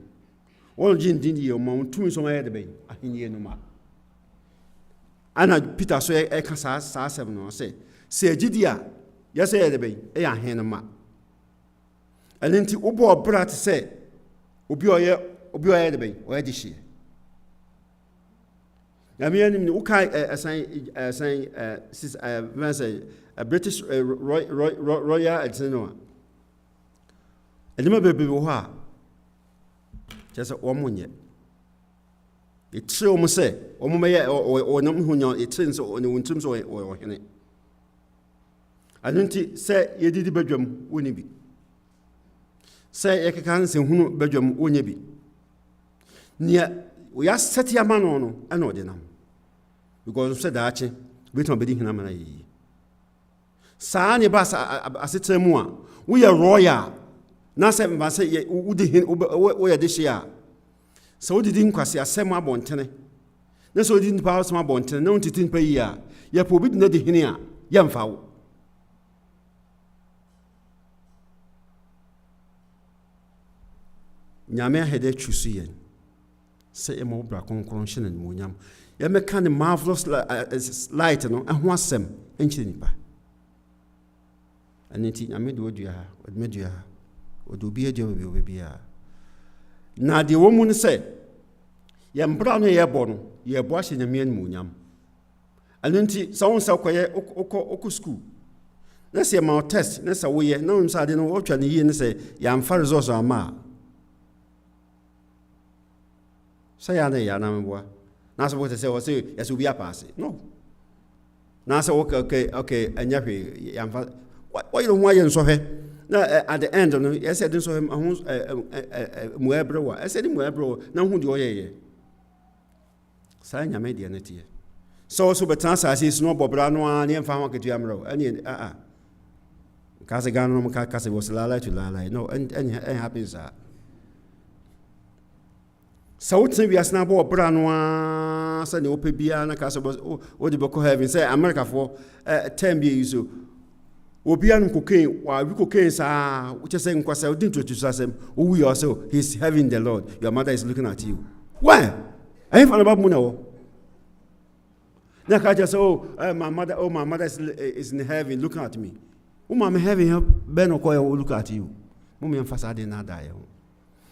wono gin di ye mo tumi so ma ye de be ahenye no ma ana Peter so e ka sa asem no say agidi a ye say ye de be e ya hen no ma anenti obo obra te say obi oye de be o ye di hie na me anim ni ukai a British Royal Adventist edema bebe wo ha just omonye etre omo se omo meye o nam hunya etre so oni wontum so o hene anunti se yedidi badwam woni bi se yekekan se hunu badwam wonye bi nia we ya set ya mano no ana odinam because se daache beto bedi hina mana yi saa ne ba asetemu a wo ye royal na se mba se ye wudi hin wo ye de hia so wudi din kwase asem abontene na so wudi pa asem abontene na wonti tin pa yi a ye po bi na de hin a ye mfa wo nyame hede chusu yen se e mo bra konkron hye mo nyam ye meka ne marvelous light no ho asem enchi nipa anenti nyame de odua ha odmedua ha odubi edio be obia na de wo mu ne se ye mbra no ye bo no ye bo ahye nyame an mu nyam anenti so won sa koye oko school na se ma test na se wo ye na won sa de no wo twa ne yi ne se ya mfa results ama sa ya na mboa na so what say o say yes obi pass no na say okay anya hwe ya mfa why you don't want you so he na at the end no yes said so him mu ebre wa said mu ebre na hu de oyeye sa nya me de na tie so betan sa say no bobra no a ne mfa ho ketu amro ani ka se gano no ka se was lala to lala no and happens that so what we asna bo bra no a say ne ope bia na ka se o de boko heaven say America for 10 years so obia no cocaine wa we cocaine sa which say nkwasa odin to asem o we also he's having the Lord your mother is looking at you why I ain't about money o na ka just my mother is in heaven looking at me mama heaven ben o koy look at you mama emphasize dey na die o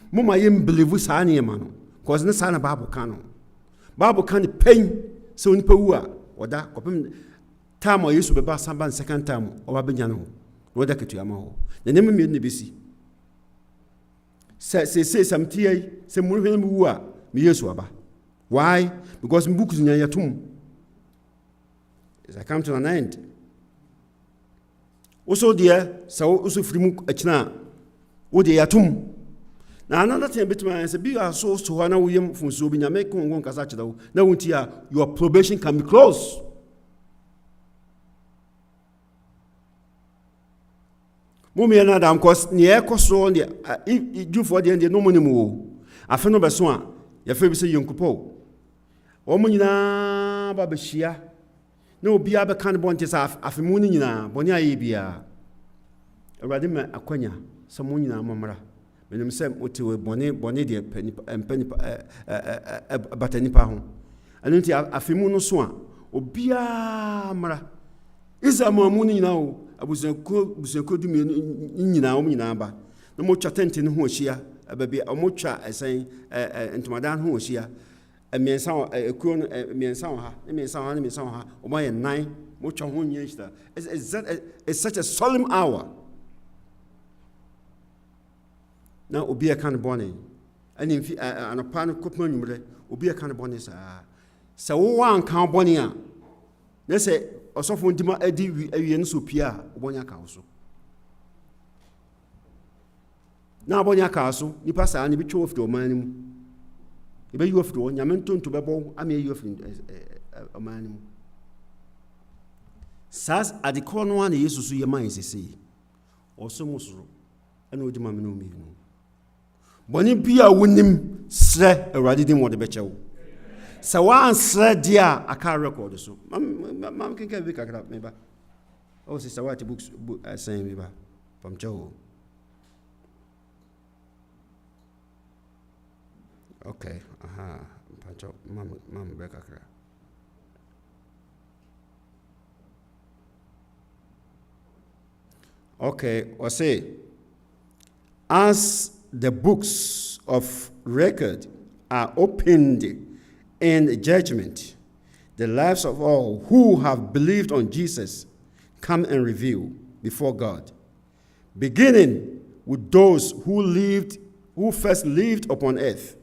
mama yem believe sa na ma no cause na sa na bible can pain so nipa wu a oda kopem time o yesu beba samban second time o ba benya no oda ketu ama ho na nem me ne besi say samtie say mu hwe mu wu a me yesu aba why because book nya yatum as I come to an end also there so also free achina wo de yatum na another thing between say be so na wo yem funso bi nya make ngon kasa chida na wonti a your probation can be closed mommy na dam cause ne ekoso ne do for the end no money mo afa no beso a ya fa bi say yenkupo o mo nyina ba be hia na obi a be kan bonte sa afemu ni nyina boni aye bia awrade ma akwanya so mo nyina mamra menim se otewe boni de empani batani pa ho anunti afemu no so a obi a mra isa mamu ni nyina o abusenko du nyina o nyina ba na mo twa tente no ho hia ababi o mo twa esen entomadan ho hia emiensa ekuo no emiensa ha o ma ye nine mo twa ho nyina hia it's such a solemn hour na obi e kan bone ani mfi anopa no kopma nwumre obi e kan bone sa wo wan kan bone a na se osofo ndima adi awie no so pia obonya ka so na obonya ka so nipa sa ne bi twa ofdo manim e be yi ofdo nyame ntonto bebo am ye yi ofdo manim sas adiko no an yesu so ye man sisi osomosoro ana odima me no mi no boni bia wonim sre awrade din wo de bechewo sa wan sre dia aka record so mam can be kakra me ba Oh, Sister, what books saying me from Joe? Okay, Mama Becca. Okay, or say, as the books of record are opened in judgment, the lives of all who have believed on Jesus come and reveal before God, beginning with those who first lived upon earth.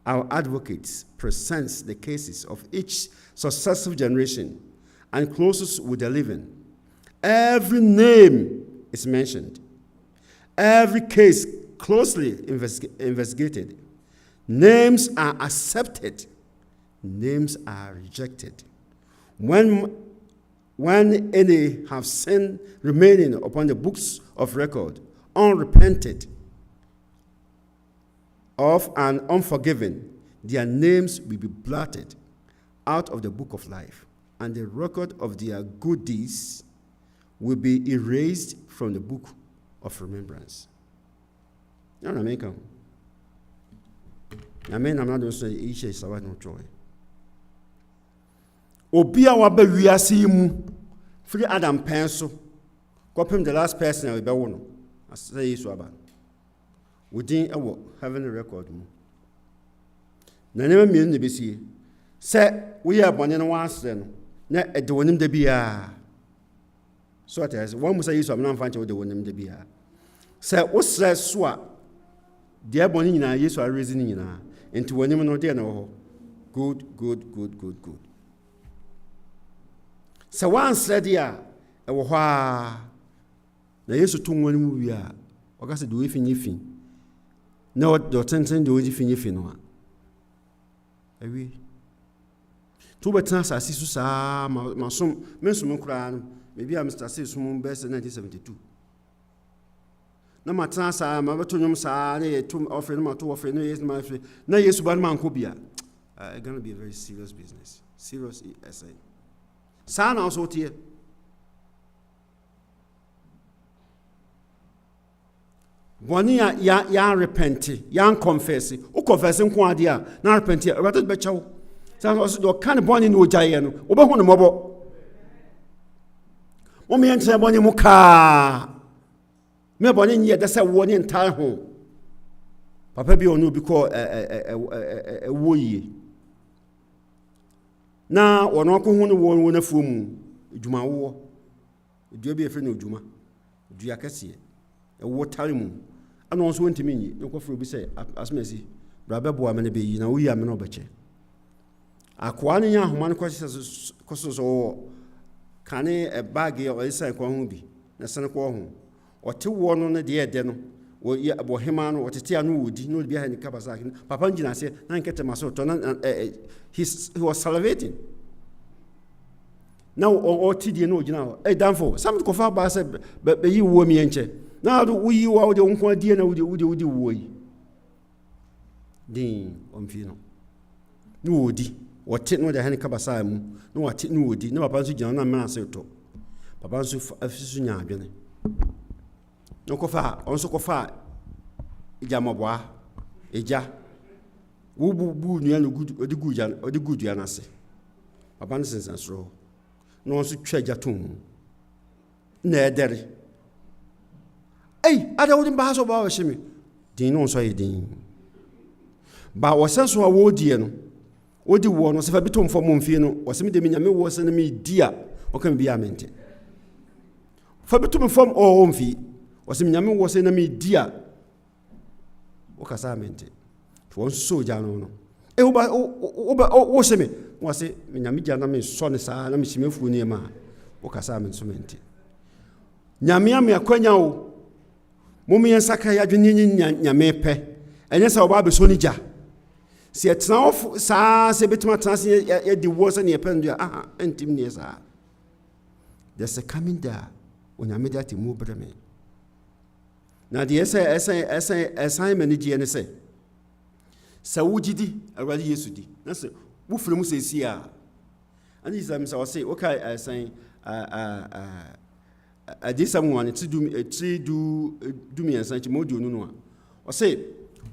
Our advocates presents the cases of each successive generation and closes with the living. Every name is mentioned. Every case closely investigated. Names are accepted. Names are rejected. When any have sin remaining upon the books of record, unrepented of and unforgiven, their names will be blotted out of the book of life, and the record of their good deeds will be erased from the book of remembrance. You know what I mean? I'm not going to say each is about no joy. Obia wa ba wiase mu free Adam penso kopem the last person we be wo no asay Yesu aba wodin ewo heavenly record mu na nema mien ne besie se we ya bone no wasre no na ede wonim da bia so at as one musa Yesu amna mfa nche wo de wonim da bia se wo sre so a de bone nyina Yesu a raise ni nyina enti wonim no de na wo good. So one said, "Yeah, I was na Yesu to one mu wi a, o ka se do efinyi na o do tenten do efinyi no a. Ewi. To betan asase su saa masom mensum kura no, maybe am Mr. Say sum best 1972. Na matan saa ma beto nyom saa na yetum offer no ma to offer no yes ma free. Na Yesu ban man ko bia. It's going to be a very serious business. Serious essay. Sana also tie. Boni ya repenti, ya confess. O confess nko ade a na repenti. E rather be chawo. Sana also do kan boni no jaye no. Wo be hu no mobo. Mo me entre boni mu ka. Me boni nye de se wo ni ntai ho. Papa bi onu bi ko wo yi. Na wono ko hu no wo na fuomu edwuma wo edua bi efe na odwuma dua kase e wo tare mu ana won so wontimi nyi no ko fro bi se asmesi bra bebo amene be yi na wo yi amene obeche akwa ne nya ahoma ne ko so kane e bag e o isa ko hu bi na sene ko hu o te wo no ne de ede no wo ye abo hema no o tete anu wodi no bi ha ni kabasa papa ngina se na nkete maso to na he was salivating. Now or TD no gina eh danfo some ko fa ba se be yi wo mi enche na do wi wa de nko die na wudi wo yi din omfi no wodi wote no de ha ni kabasa mu no wote no wodi na papa nso gina na mena se to papa nso afisu nya adwene no ko fa onso ko fa ija mabwa eja wo bu nua no odi ya na se papa nso sensansro no onso twa eja tom na edere ada wodi ba so ba wo shimi din no so yedin ba wo senso a wo die no odi wo no se fa bitom fo mo mfie no wo se me de nyame wo se na me dia o kan bia mente fa bitom fo o mfie wo se nyame wo se na me dia o ka sa mente won so ja no wo se me wo se nyame ja na me so ne saa na me shimefu ni ma wo ka sa me so mente nyame am yakwanya wo mo me nsaka ya dwene nyame pe enye sa oba be so ni ja se etna of saa se betima tran se ya di wo se ne ependo ya entim ne saa there's a coming there onyame da ti mu breme na de esa mani die ne se sa wujidi awade Yesu di na se wo fremu se sia ani zam sa o se okay esan adi someone ti do me and sanchi modio no no o say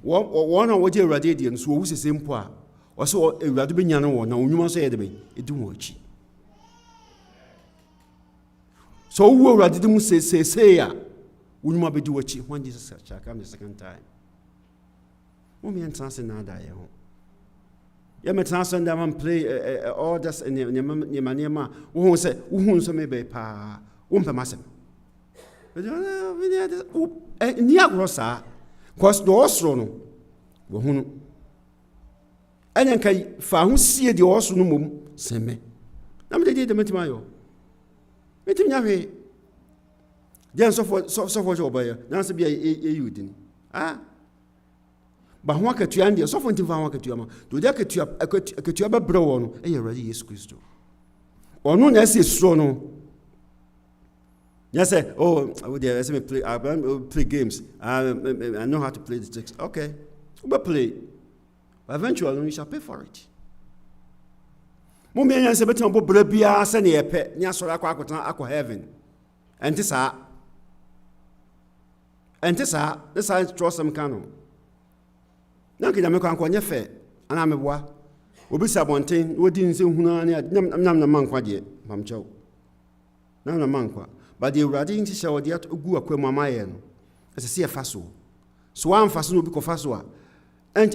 one on what Awurade di nso wo sese mpo a o say Awurade be nya no wo na onwuma so ye de be edu wo achi so wo Awurade de mu sese ya onwuma be du achi when Jesus shall come the second time mo me entrance na da ye ho ya me trans and man play all this and nema wo say wo so me be pa wo mpa masem ni agrosa cause the osro no wo hunu anya kai fa ho sie de osro no mom seme na me de metima yo metim nya hwe den so for jo boy na se bia yudin ba ho akatua ande so for ntim fa ho akatua ma do de akatua ba bro wo no e Awurade Yesu Kristo ono na se suro no. Yes, say, oh, I play games. I know how to play the tricks. Okay, but play. But eventually, you shall pay for it. Mummy and Sabbath on Bobia, send a pet, Nyasora Aqua heaven. And this are. This I draw some canoe. Now, can I make Uncle Nefe? And I'm a boy. We'll be sabonting, we didn't say Hunania, Nam Manqua yet, Mamcho. Nam Manqua. But the Radin to show the Ugu Aquamayan as a sea faso. So I'm faso no because faso. And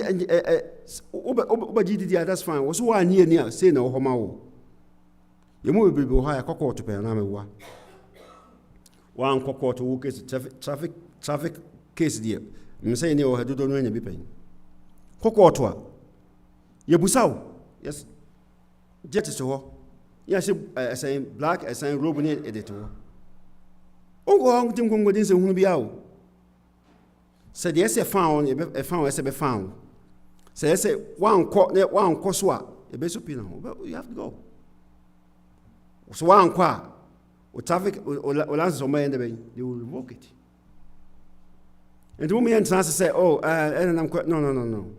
Obadi, that's fine. Was one near say no homao. You move be higher cocoa to pay an army war. One cocoa to work is traffic case dear. I'm saying you had to do any paying. Cocoa to her. Yabusau, yes. Jet is to her. Yes, I say black, I say Robin editor. Oh, go tim kongo din se hunu bia o. Se de se found e found se be found. Se one ko so a e be so pina ho. You have to go. So one kwa o traffic o lances o may they will revoke it. And the woman trans say oh no.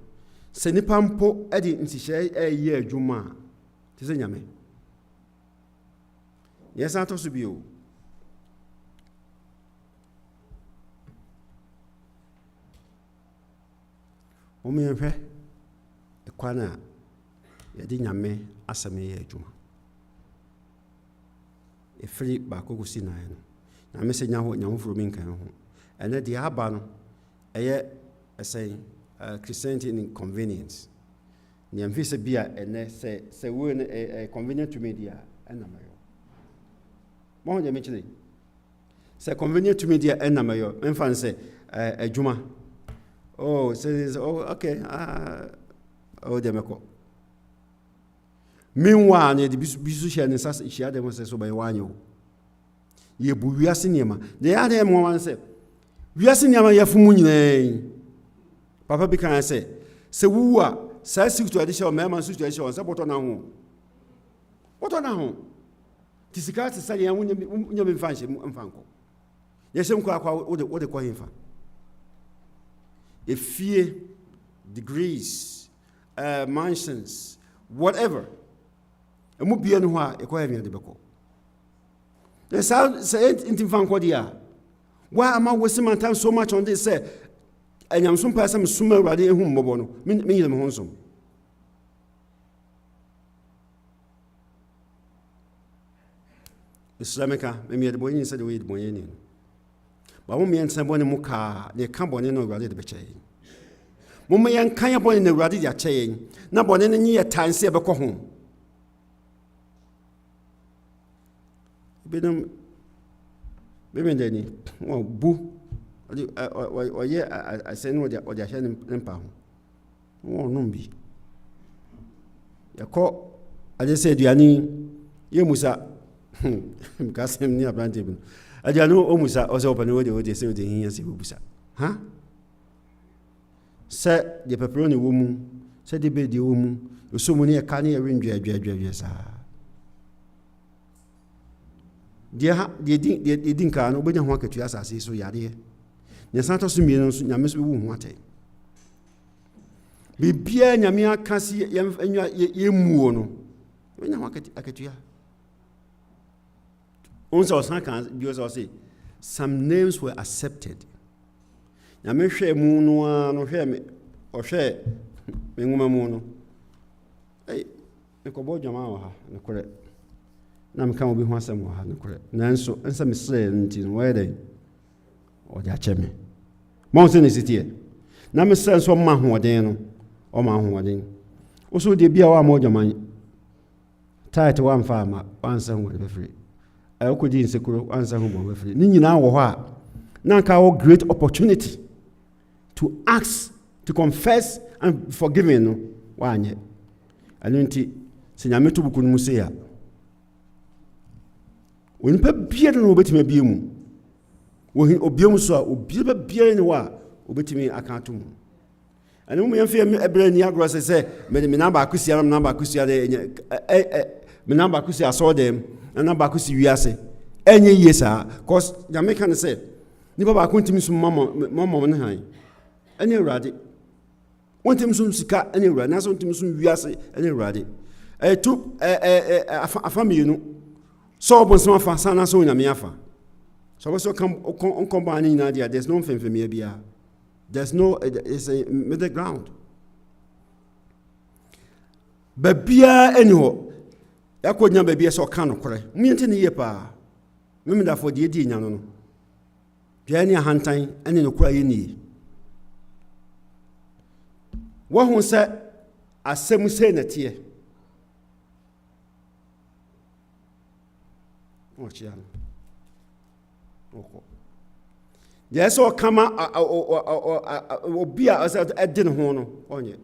Se nipa mpo e di nsihye e ye adwuma. Ti se nyame. Yes anto bi o. Omienhwe ekwana yedi nyame asame ye adwuma efiri ba kogusi na no na me se nyaho furo mi nkan ho ene de aba no eye say Christianity in convenience ni amfi se bia ene se we convenient to media ena mayo mo je me chile se convenient to media ena mayo emfa se adwuma. Oh, says, oh, okay. Oh, demeko. Meanwhile, the bisu and sas share them so by one. Ye bu wiasinema. They are them one say. Wiasinema ya fumunye. Papa bikan say. Se wuwa, sa sik to addition mema situation support na ho. What on ho? Tisika se say ya munya me fanche mfanko. Yesem kwa wo de kwa himfa. A fear, degrees, mansions, whatever. A mubia no ha e kwa havia de beko. The sound say intim fan kodia. Why am I wasting my time so much on this say? And I'm some person summa Awurade ehu mbobo no. Me yem ho nsom. Islamika, me de boyin say the way de boyin. Ba mo me ensan bone mu ka ne ka bone no Awurade de be cheye. Mo me yan kan ya bone na Awurade ya cheye. Na bone no nyi tanse e be ko ho. Benum bemendeni wo bu oye asene wo de ahye nempa ho. Wo no mbi. Yakọ ade se aduani ye musa mkasem ni abrante bi. Adiano omusa oso opane wo de se de hiya se busa ha se de pepperoni wo mu se de be de wo mu so mu ne e ka ne e rendwa adwa sa de din ka no obenya ho akatua asase so yade nya santo so mi no so nyame so wu ho ate bibia nyame aka si ye muo no obenya ho akatua Also, some names were accepted. Nyame hwɛ mu no no hwɛ me ɔhwɛ me nwoma mu no. Hey, me kɔbɔ dwama wɔ ha ne korɛ. Na me ka obi ho asɛm wɔ ha ne korɛ. Nanso nsa me srɛ nti no wɔyɛ dɛn. Ɔde akyɛ me. Ma wo sɛ ne sitie. Na me srɛ nso ɔma ahoɔden no. Ɔma ahoɔden. Wo so de bia wa ma dwaman. Tight one farmer, one son will be free. I could in secure one son will be free. Nina wa Nanka great opportunity to ask, to confess and forgiven one yet. I don't think Senametu Bukumusea. When Pep Beard and Obet me bimu, when Obium saw Obiba Beer in wa, Obet me a cartoon. And when we fear me a brain Niagara say, Menamba Kusia, number Kusia, Menamba Kusia saw them, and number Kusi Yase. Any yes, cause Jamaican said, Niba Kuntimus Mamma and High. Any radi. Want him soon sika any rad, not something soon Yase, any radi. I took a family, you know. So, but some Fasana so in a miafa. So, also come combining idea, there's no thing for me. There's no, it's a middle ground. Babia anyhow, I could never be a so kind of correct. Me and Tinny pa. Remember for the idea, no. Piania Hunting and in the cry in ye. What one said, as some say that here. Oh, Chian. Yes, or come out or be as a dinner horn on you.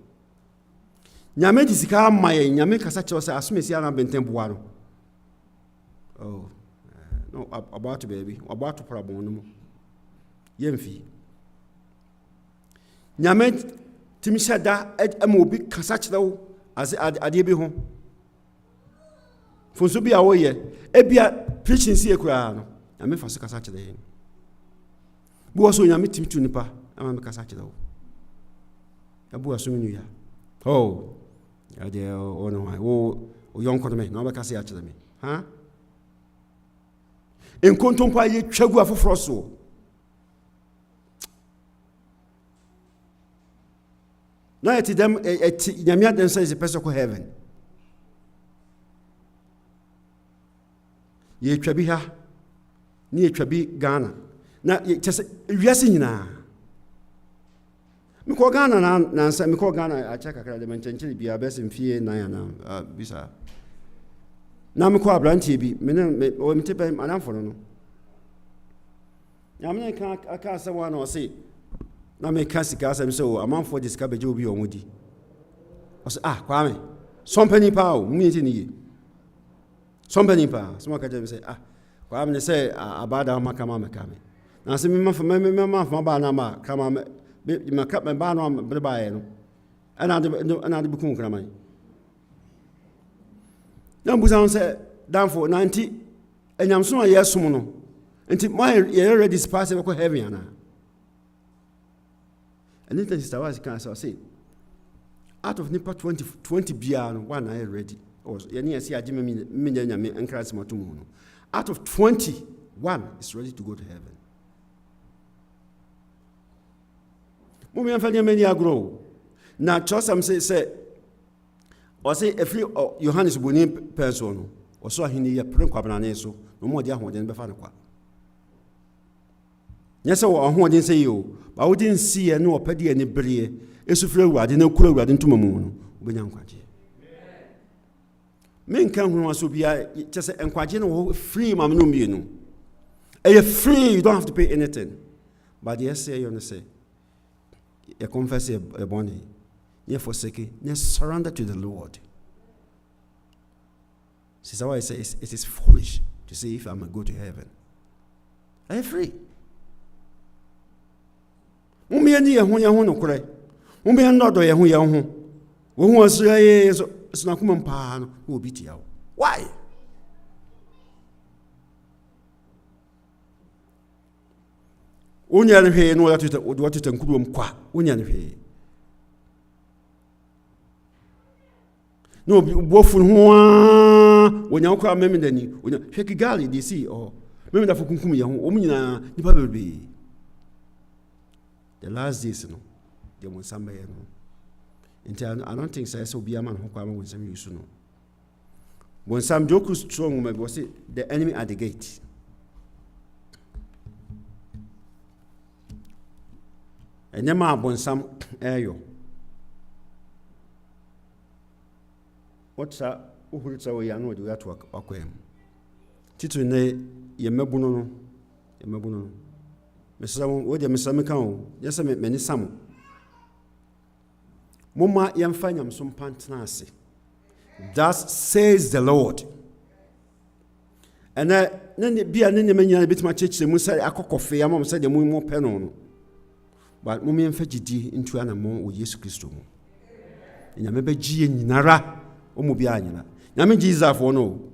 Nyame disika my Nyame Casacho as Messiana Bentembuano. Oh, no, about to baby, about to problem. Yemfi. Nyame Timishada et Amobi Casachlo as Adibi home. Fonsubi away, Ebia preaching see a crown. I mean for Casach the him. Buaso Yami Tim Tunipa, I'm a Casachlo. A Buasun ya. Oh, dear, oh no, oh, young Conome, no Cassiach me, huh? In Contompa, ye Chagua for Frosso. No, at them, Yamia then says a person of heaven. Ye Trabiha, near Trabi Ghana. Now, just yesing now. Miko Ghana, Nansa, Miko Ghana, I check a credit, be a best in fear, Nayana, Bisa. Now, Miko Branty be, men or Mtip and Anaphono. Yamina can't say one or say. Now, make Cassicas and so a month for this cabbage will be on Woody. I say, Kwame, some penny power, meeting ye. Some penny power, smoke at them say, Kwame say, about our Macama Macame. Now, see me for my banama, come on, my cup and ban on the buy, another book. Now, Buzan said, down for 90, and I'm so a yes, mono. Until my ear already is passing heavy, Anna. And then the was cancer say, out of Nipa 20 beyond one I ready. Or any see a Jimmy Million and Christ Matumono. Out of 20, one is ready to go to heaven. Mummy and Fanny many grow. Now, Chosam say, or say a free Johannes Bonin person, or so he near Prinquabraneso, no more dear than Befanaqua. Yes, I didn't say you, but I didn't see a no petty any brie, a souffle, I didn't know crowd into Mamoon, Benyan Quaji. Men can want to be just and Quajino free, Mamma. Are free? You don't have to pay anything. But yes, say you say, you confess a bonny, you forsake, you surrender to the Lord. This is how I say it is foolish to say if I'm going to go to heaven. Are you free? Umia who ya no cry. Umia not do ya who ya who. Who was Snakuman Pan who beat you. Why? Unya he no that what it and Kudum qua. Unya he. No, Wofun wonya kwa memendani wonya hweki gali de si memenda fo kunkum ye ho omnyina nipa bebe. The last days no de mo nsamba ye no. I don't think so be a man who Kwame when some use no. When some joke strong woman was it the enemy at the gate. And your man when some air. What's that? Who is our young would you at work? Okay. Tito ne ye mebuno. Mr. What you Mr. McCown? Yes, I met many some. Moma yamfanya msumpantanasi. Thus says the Lord. And then be an enemy a bit my church, the Musa Akokofe, a mom said the moon more penon. But Mummy and Fetty into an among with Jesus Christ. And Yamebe G and Nara, Omobiana. Yami Jesus for no.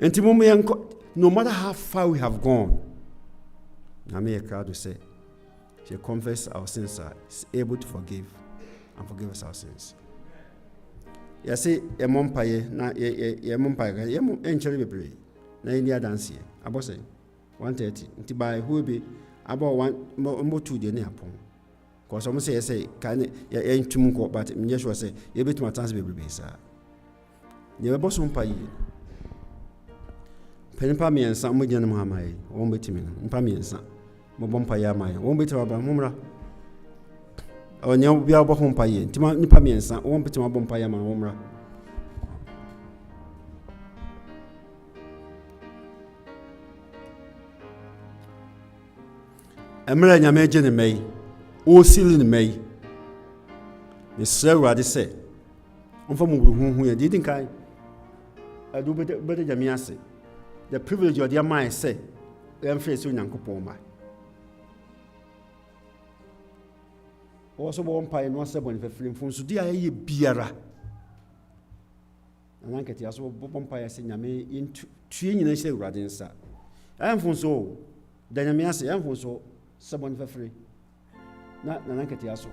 And Timommy, no matter how far we have gone, Yami a crowd to say, she confess our sins, is able to forgive. And forgive us our sins. You see, a mompaye, na ye mompaye, ye encheri bebre. Na India dance here. Abo say 130. Nti by who be about 1 2 de apon. Cause some say can ye entum ko but me sure say ye betu atans bebre sa. Ye be so mpaye. Penpa me ensa mo gyan mo hamaye. Won betimi no. Mpa me ensa. Mo bompaye amaye. Won betimi aba momra. Onya bia obo hompaye ntima nipa miensa won petima bompaye ma womra emra nyame je ne mei o sili ne mei ne sewrade se onfa mu huhu ya didin kai adu bede jami ase the privilege of their mind say em face onyankopon ma. Also, one pie no seven if a film from Sudia biara. And I get also Bompire saying, I may into training and say Radinsa. I am from so, Dynamias, I am from so, 7 for free. Not Nanketiaso.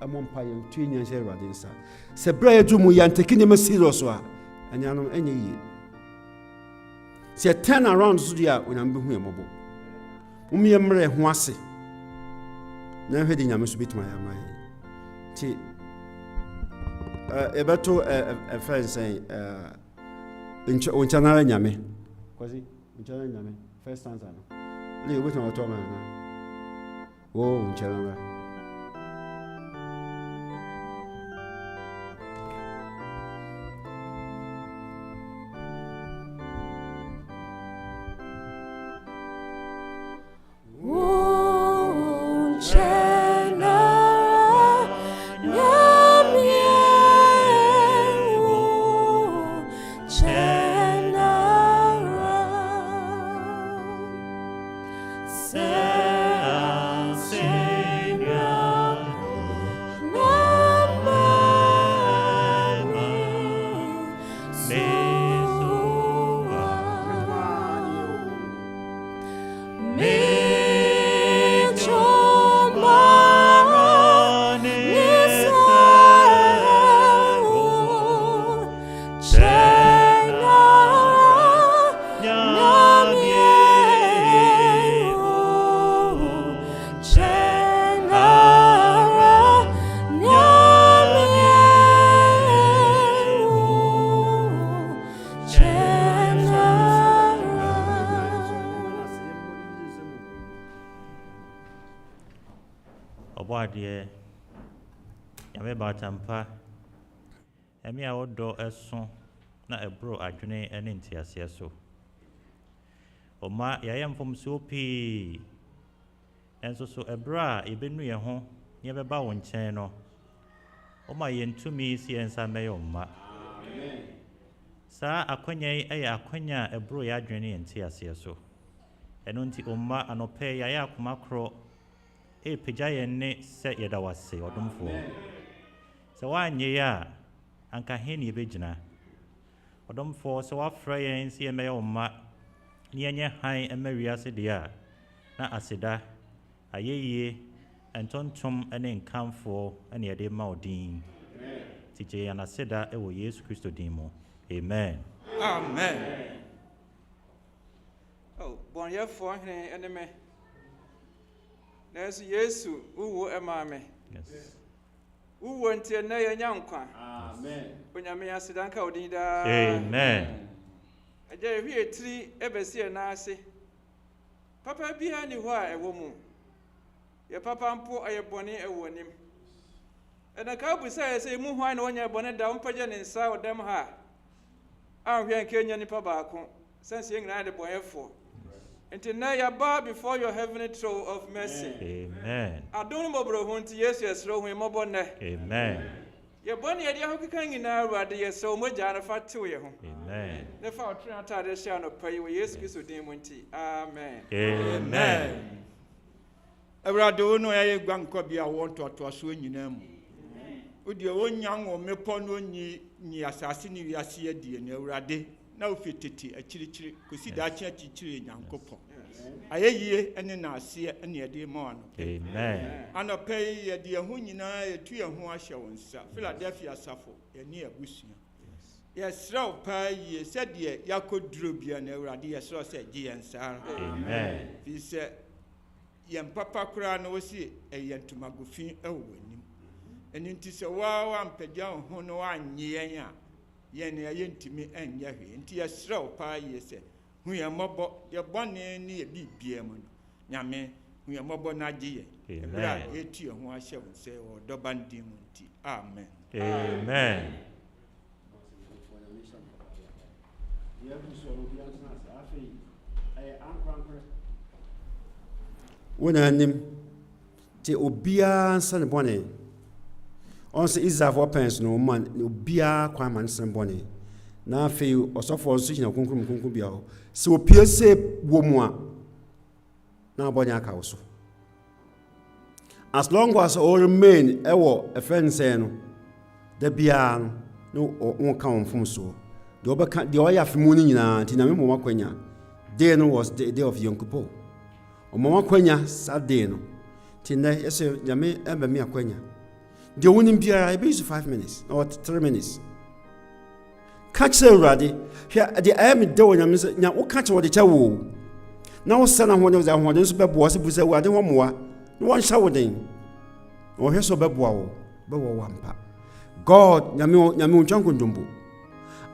I'm on pie and training and say Radinsa. Sebrea Jumu Yan taking him a serious one, and I know any year. See a turn around Sudia when I'm being mobile. Umiamre Huase. Na hwede nyame so bitima ya mai ti ebeto friend say unchanara nyame kwazi unchanara nyame first stanza no le obitima to ma na unchanara Batampa emi a wodo eso na ebro adwene ene ntiase so oma yayam fom so pi enso so ebra ebenu ye ho ye beba wo nchen no oma yentumi si ensa meyo ma amen sa akwanya yi akwanya ebro ya adwene ntiase so eno nti oma anope yaya akoma kro pagya ye ne se yedawase odomfo so wanye ya anka heni begina odomfo so wafra yen si emeyo ma ni enye han emawiase dia na aseda ayeye entontom ene nkamfo ene yede ma odin amen tije ya na aseda ewo Yesu Kristo din mo amen. Amen. Oh, bon ya for hene eneme. Nesu Yesu uwo emame. Yes. Uwo ntie na ya nyankwa. Amen. Onyame asidanka odinda. Amen. Aje hwie tiri ebesi na ase. Papa bia ni ho a ewo mu. Ye papa mpo ayeboni ewo nim. Ena ka busa ya se mu ho na wonya bone da mpaje ne nsa odam ha. Ahwe nke nya nipa baako. Sense ye ngina de boyefo. Until now you bow before your heavenly throne of mercy. Amen. Adon mo bro ho nti Yesu esro ho mo bonne. Amen. Ye bonne ye de ho kekan nyina awade ye so mo gya na fa tew ye ho. Amen. Ne fa otwe atade hia no pai wo Yesu Kristo din mo nti. Amen. Amen. Awurade wo no ye gwankọ bia wo ntoto so nyina mu. Odi wo nyan wo mepo no nyi asase ni wiase adie na awurade na ofitete akirikyiri kosi da akye akirikyiri nyankopɔ ayeyie ene na ase ene ede ma no. Amen. Anɔpɛ ye de ho nyinaa etu ye ho ahyɛ wo nsa Philadelphia safo ye ne abusua yɛsrɛ wo paa yie sɛdeɛ yɛakɔduro bia na awurade yɛsrɛ wo sɛ gye yɛn saa. Amen. Fi sɛ yɛn papa koraa na wɔsi ɛyɛ ntomagofin ɛwɔ w'anim ɛno nti sɛ waa mpagya wo ho no wanyɛ yɛn a yɛn ne yɛn ntimi ɛnyɛ hwee nti yɛsrɛ wo paa yie sɛ hu yɛn mmɔbɔ yɛ bɔne ne yɛ biribia mu no nyame hu yɛn mmɔbɔ no agye yɛn ɛberɛ a yɛtu yɛn ho ahyɛ wo sɛ wɔ dɔba ndin mu nti amen. Amen. Wonanim te obia nsa ne bɔne ɔnso Israelfoɔ pɛns no man obia kwa man nsa ne bɔne na afei ɔsɔfoɔ nso hyina kunkum bia hɔ sɛ opie se wɔ mu a na bɔne aka wo so as long as all remain ɛwɔ ɛfɛn no da bia no wɔn ka wɔn fom so deɛ ɔyɛ afemu no nyinaa nti na me mɔmɔ kwanya day no was the day of Yom Kippur ɔmɔmɔ kwanya saa day no nti nnɛ yɛsɛ nyame ɛbɛ me akwanya deɛ wonim biara ebe use 5 minutes or 3 minutes ka kyerɛ Awurade hwɛ deɛ ɛyɛ me da wɔ nyame sɛ nya woka kyerɛ wɔde kyɛ wo na wosɛ no ahoɔden sɛ ahoɔden nso bɛboa sɛ bu sɛ Awurade hɔ mmoa na wɔnhyɛ wo den na wɔhwɛ sɛ ɔbɛboa wo bɛwɔ wo ampa God nyame wo ntwa nkontompo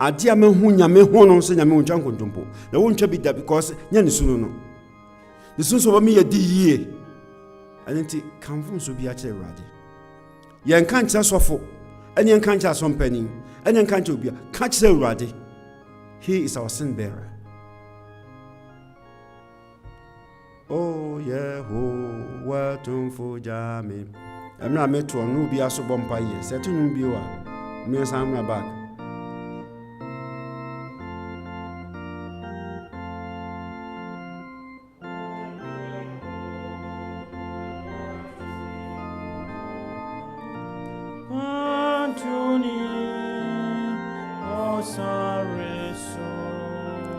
ade a mehu nyame ho no sɛ nyame wo ntwa nkontompo na wo ntwa bi da because nya ne sunu no ne sunu so bɛ me yɛ di yie ɛno nti kamfo nso bi akyerɛ Awurade yɛn ka nkyerɛ sɔfo ɛne yɛn ka nkyerɛ asɔmpanin ɛne yɛn ka nkyerɛ obia ka kyerɛ Awurade he is our sin bearer. Oh Yehovah tumfo jame ɛmna meto no bi aso bɔ mpa yɛ sɛ to no bi wa me san na back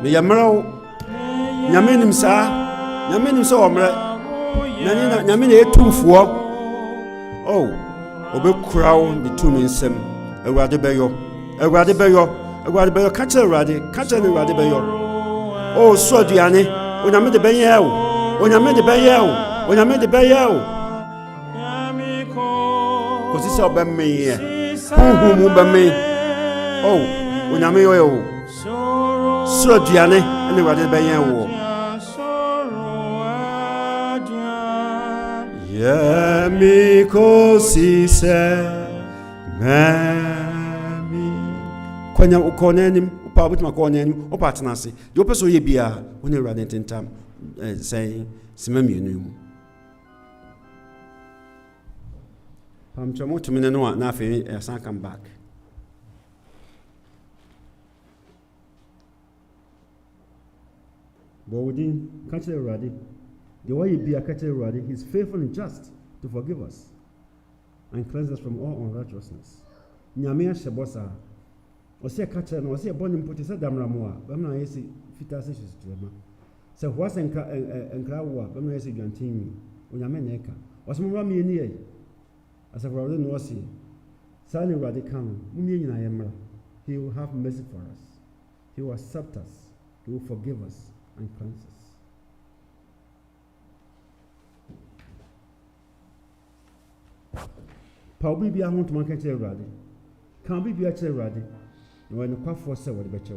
me yamro nyame nim saa nyame nim sɛ ɔmrɛ nyame na ɛtumfoɔ oh obɛkura wo ne tumi nsɛm Awurade bɛyɔ ka kyerɛ Awurade ka kyerɛ ne Awurade bɛyɔ oh so aduane onyame de bɛyɛ wo onyame de bɛyɛ wo kɔsi sɛ ɔbɛmeyɛ honhom mu bɛme oh onyame yɛ wo so aduane ne Awurade de bɛyɛ wo Yemi kosi se mami kwanya ukonenim upa butuma konenim upa tenase de opeso ye bia woni Awurade tentam say simami enu mu pam chomo tumine no na afi san come back Bowdin catch Awurade the way you be a catcher, he is faithful and just to forgive us and cleanse us from all unrighteousness. Nyame Shabosa, or see a catcher, or see a bonny put his damramoa, Bamna Esi, Fitas to him. So was and Krawa, Bamna Esi Gantini, Unyameneka, was Murami near as a rather noisy. Sally Radicam, Mumina Emra, he will have mercy for us. He will accept us. He will forgive us and cleanse us. Paul be a home to market ready. Can't be a chair ready. When the quaff for several better.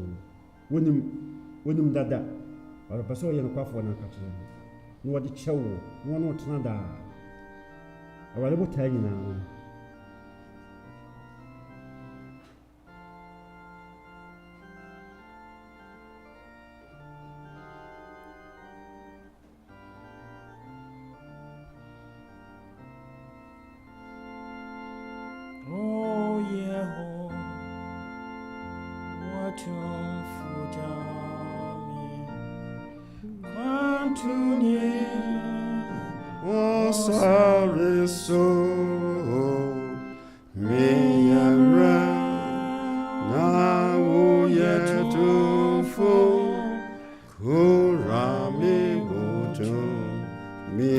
When him dada, or a person in a quaff for an catcher. No, what the show, no, not nada. I will tell you now. Oh yeah, what you oh, sorry, so me now yet to fall, Kurami woto me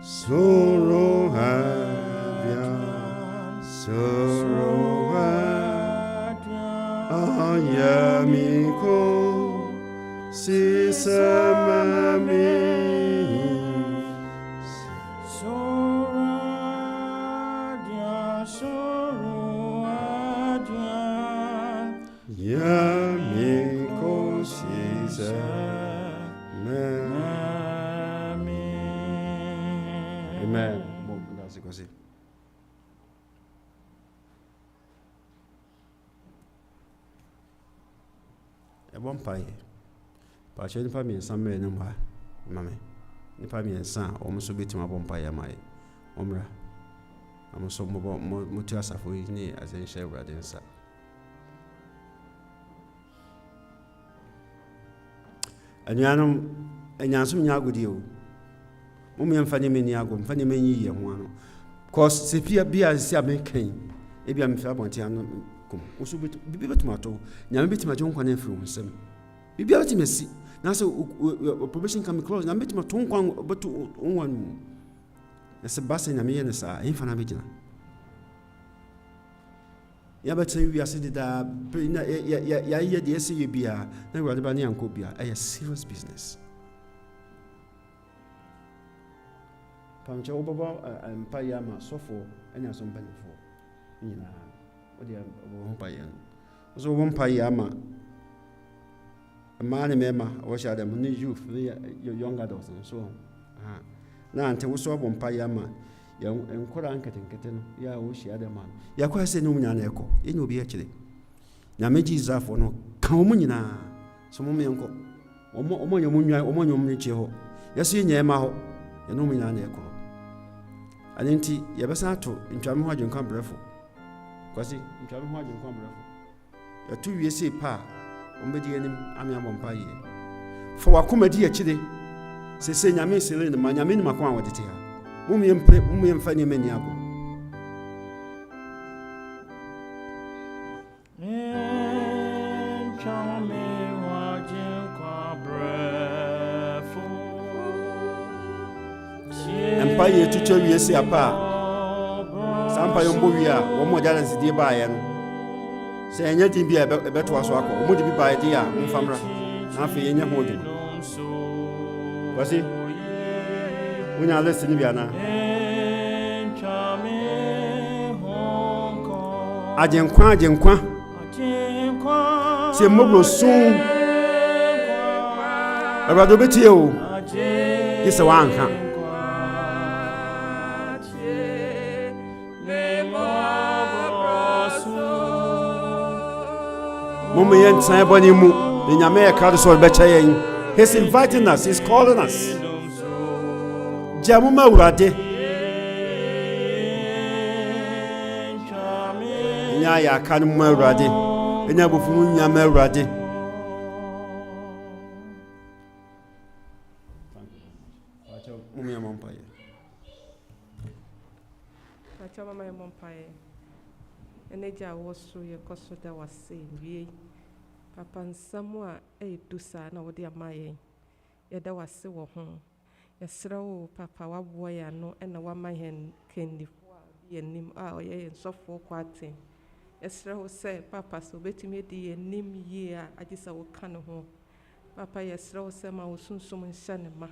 sorrow havia, sorrow ayamiko. Si samami yamiko si samami. Amen. That's it. A vampire. Pache nipa miɛnsa mmɛn ne mba mame nipa miɛnsa a wɔn nso bɛtumi abɔ mpa yɛ ama yɛ wɔmmra na mo nso motu asafo yi ne ase nhyɛ Awurade nsa. Anuanom anyansom nya agodi o mo mfa ne meni ago mfa ne meni yɛ ho ano cause se pia bia se amekan e bia mfa bonte ano kom nso bibi betuma to nyame betuma je nkwa na afiri wo nsam bibi betuma si na so probation come close na betuma to nkwa beto onwan na se basa nyame ye ne sa emfa na begina ya betan wi ase deda na ya ye de ese ye bia na Awurade ba ne yanko bia a serious business. Pamcha obaba mpa ya ma sofo anya so mpanifo nyina odi obo mpa ya so obo mpa ya ma ne mema wo sha dem ni youth young adults so na ante wo so obo mpa ya ma ya enkora anketenkete no ya wo sha dem man ya kwa se no munya na eko enye obi akire na meji izafo no ka wo nyina so mo menko omo nyom nwa omo nyom ni che ho yeso yenye ma ho ya no munya na eko anenti yebesa to ntwame ho adwenkwa brefo kwasi ntwame ho adwenkwa brefo ya tu wiese pa ombedi anim ame abompa ye fo wakomadi akide se nyame sele ne nyame ni makwa wodete ha mum yemfa ne mani ago empa ye tucho wiese apa sampa yombo wia wo mo jara sidie ba ye no se enya din bia ebeto aso akọ mo di bi ba ye ya mfamra na afi ye nya ho di kwasi unya lesi ni bia na ajenkwa se mogro sun Awurade betie o kisa wa anka Mummy and Sabani Mu, in America, so he's inviting us, he's calling us. Jamuma Urade Yaya Kanuma Rade, and Yabufunya Merade. Mummy Mompire. Pachama Mompire. And Eja was so your costa was saying, Papa and Samoa, do sa na wodi amaye. Yada was se wo ho. Yasra papa wa boy no and a woman hen candy be a nim ye and so for quatin. yɛsrɛ wo sɛ papa sɛ wobɛtumi adi yɛnim yie a agye sɛ woka ne ho. Papa yɛsrɛ wo sɛ ma wo sunsum nhyɛ ne ma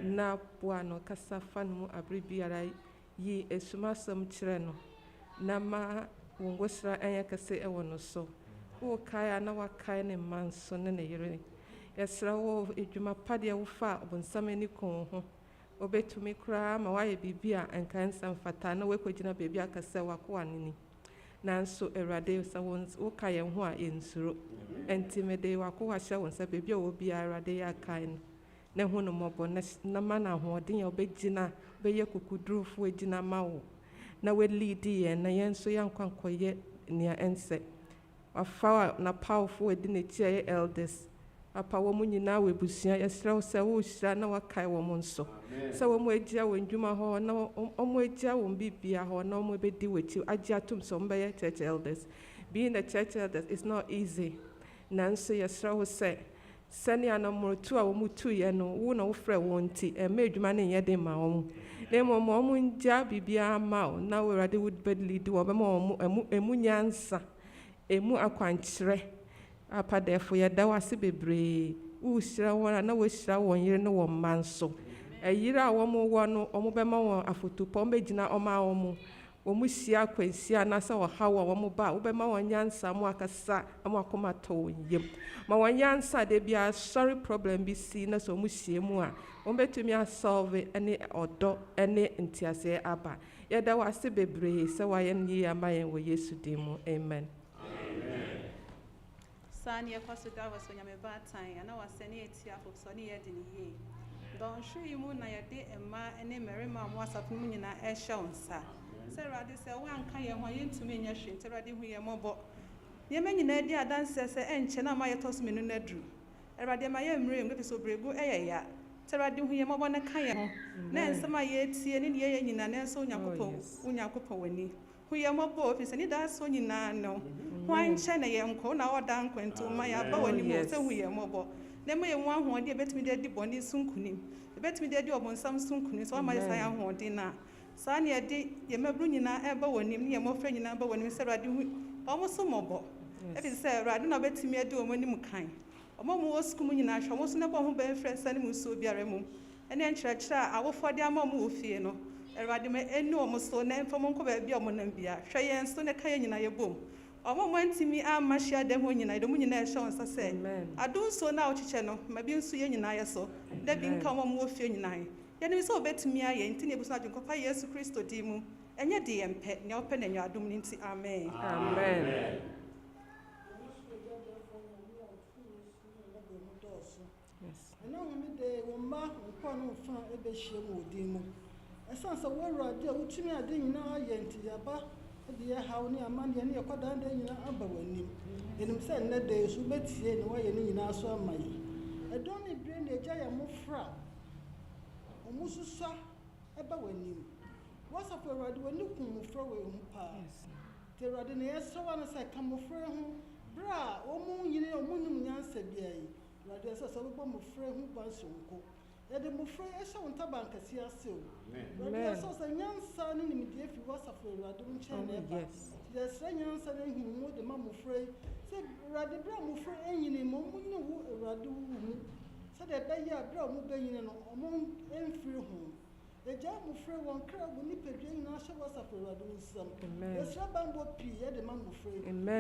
na boa no kasa fa no mu abere biara yi esumasɛm kyerɛ no na ma wo ngosra ɛnyɛ kɛse ɛwɔ no so. Wokae a na wakae ne mma nso ne ne yere. Yɛsrɛ wo edwuma pa deɛ wofa ɔbonsam ani ko ho. Wobɛtumi koraa ma woayɛ biribi a ɛnka nsɛm fata na woakɔgyina baabi aka sɛ wakoa ne ni. Nanso Awurade sɛ woka yɛn ho a yɛnsuro. Enti mede wakoa hyɛ wo nsa baabi a wɔ biara Awurade yɛ akae no. Na hu no mmɔbɔ na ma no ahoɔden a wobɛgyina bɛyɛ kukudurufo agyina ma wo. Na woalidi yɛn na yɛn nso yɛnkwa nkɔyɛ nea ɛnsɛ. Wafa na powerful adi n'akyi a yɛ elders. Papa wɔ mu nyinaa wɔ abusua yɛsrɛ wo sɛ wohyira na wakae wɔ mo nso. Sɛ wɔ mu agyia wɔ ndwuma hɔ na ɔmo agyia wɔ bibia hɔ na ɔmo bɛdi w'akyi agye atom sɛ ɔmo bɛyɛ church elders. Being a church elders is not easy. Nanso yɛsrɛ wo sɛ sɛnea na mmorotu a wɔn tuiɛ no wo na wofrɛ wɔn nti ɛmɛ adwuma no nyɛ den ma wɔn. Na mmom wɔn ngya biribiara ma wo na Awurade wobɛlidi wɔn bɛma wɔn emu nyansa emu akwankyerɛ. Apa therefore yɛda wo ase bebree. Wohyira wɔn a na wohyira wɔn yere ne wɔn mma nso. Ɛyere a wɔn wɔ no wɔn bɛma wɔn afotupɔ wɔn bɛgyina wɔn hyia akwanhyia anaasɛ wɔha wɔn ba wobɛma wɔn nyansa mo akasa mo akoma tɔ wɔn yam. Ma wɔn nyansa de bi asɔre problem bi si na sɛ wɔn hyia mu a wɔn bɛtumi asolve ne ɔdɔ ne ntiaseɛ aba. Yɛda wo ase bebree sɛ wɔayɛ no yie ama yɛn wɔ Yesu din mu. Amen. Sani ekwaso da waso nyame batan ana wasani etia fofso ne yedi ne yie. Don hwe mu na yede emma ene merima mo asafo mu nyina e hye onsa. Se Awurade se wo anka ye ho yentumi nya hwe nti Awurade hu ye mobo. Ye manyina di adanse se enche na ma ye toso menu na duru. Awurade ma ye mre ngwe so bregu eyeya. Te Awurade hu ye mobo na ka ye ho. Na ensema ye tie ne ye nyina na enso Onyankopɔn wani. Hu ye mobo ofise ni da so nyina no. Wan chene ye nko na oda nkwantu ma ya ba wani mo se hu ye mobo na ma ye mu ahoɔden betimi de di bɔne sunkunim betimi de di ɔbonsam sunkunim so ma ye sa ya ahoɔden na sa ne ye de ye mabru nyina e ba wanim ne ye mofra nyina ba wanim se Awurade hu ɔmo so mɔbɔ e bi se Awurade na betimi ade ɔmo nim kan ɔmo mo wɔ sukuu nyina hwɛ ɔmo so na bɔ ho ba frɛ sa ne mu so biara mu ene nkyerɛkyerɛ a awofo de ama ɔmo wɔ fie no Awurade ma enu ɔmo so na mfa mo nkɔ ba bi ɔmo nam bia hwɛ yɛn so ne ka yɛ nyina ye bom Omo mwantimi ama hia de ho nyina de mu nyina e hye onsa se adun so na ochiche no ma bi nso ye nyina ye so da bi nka mo mo ofie nyina ye ne so obetimi aye nti ne buso adun kopa Yesu Kristo di mu enye de ye mpe ne ope na nyu adum ni nti amen amen yes eno humi de wo ma nko no fa ebe hie mu odi mu esansa wo Awurade a wotumi ade nyina aye nti yaba de how ni amande ne yakoda nda nyina aba wani enim se nne de so betie ne waye ne nyina so amayi edon ne bre ne gya ya mofra omususa eba wani wasa for Awurade wani kun mofra we hu pa te Awurade ne yeso wana se ka mofra hu bra omu nyine omunum nyansa biai Awurade se so bo mofra hu bansonko yɛde mofra ɛhyɛ wo ntabankasi ase o Awurade so sɛ nyansa ne nimdeɛ fi wasafo Awurade nkyɛn na ɛba yɛsrɛ nyansa ne nhunu de ma mofra sɛ Awurade bra mofra ɛnyini ma ɔmo nyine wo Awurade wo mu sɛdeɛ ɛbɛyɛ a bra ɔmo bɛnyini no ɔmo ɛmfiri ho ɛgya mofra wɔn kra wo nipadua nyinaa hyɛ wasafo Awurade nsam yɛsrɛ bambɔ pii yɛde ma mofra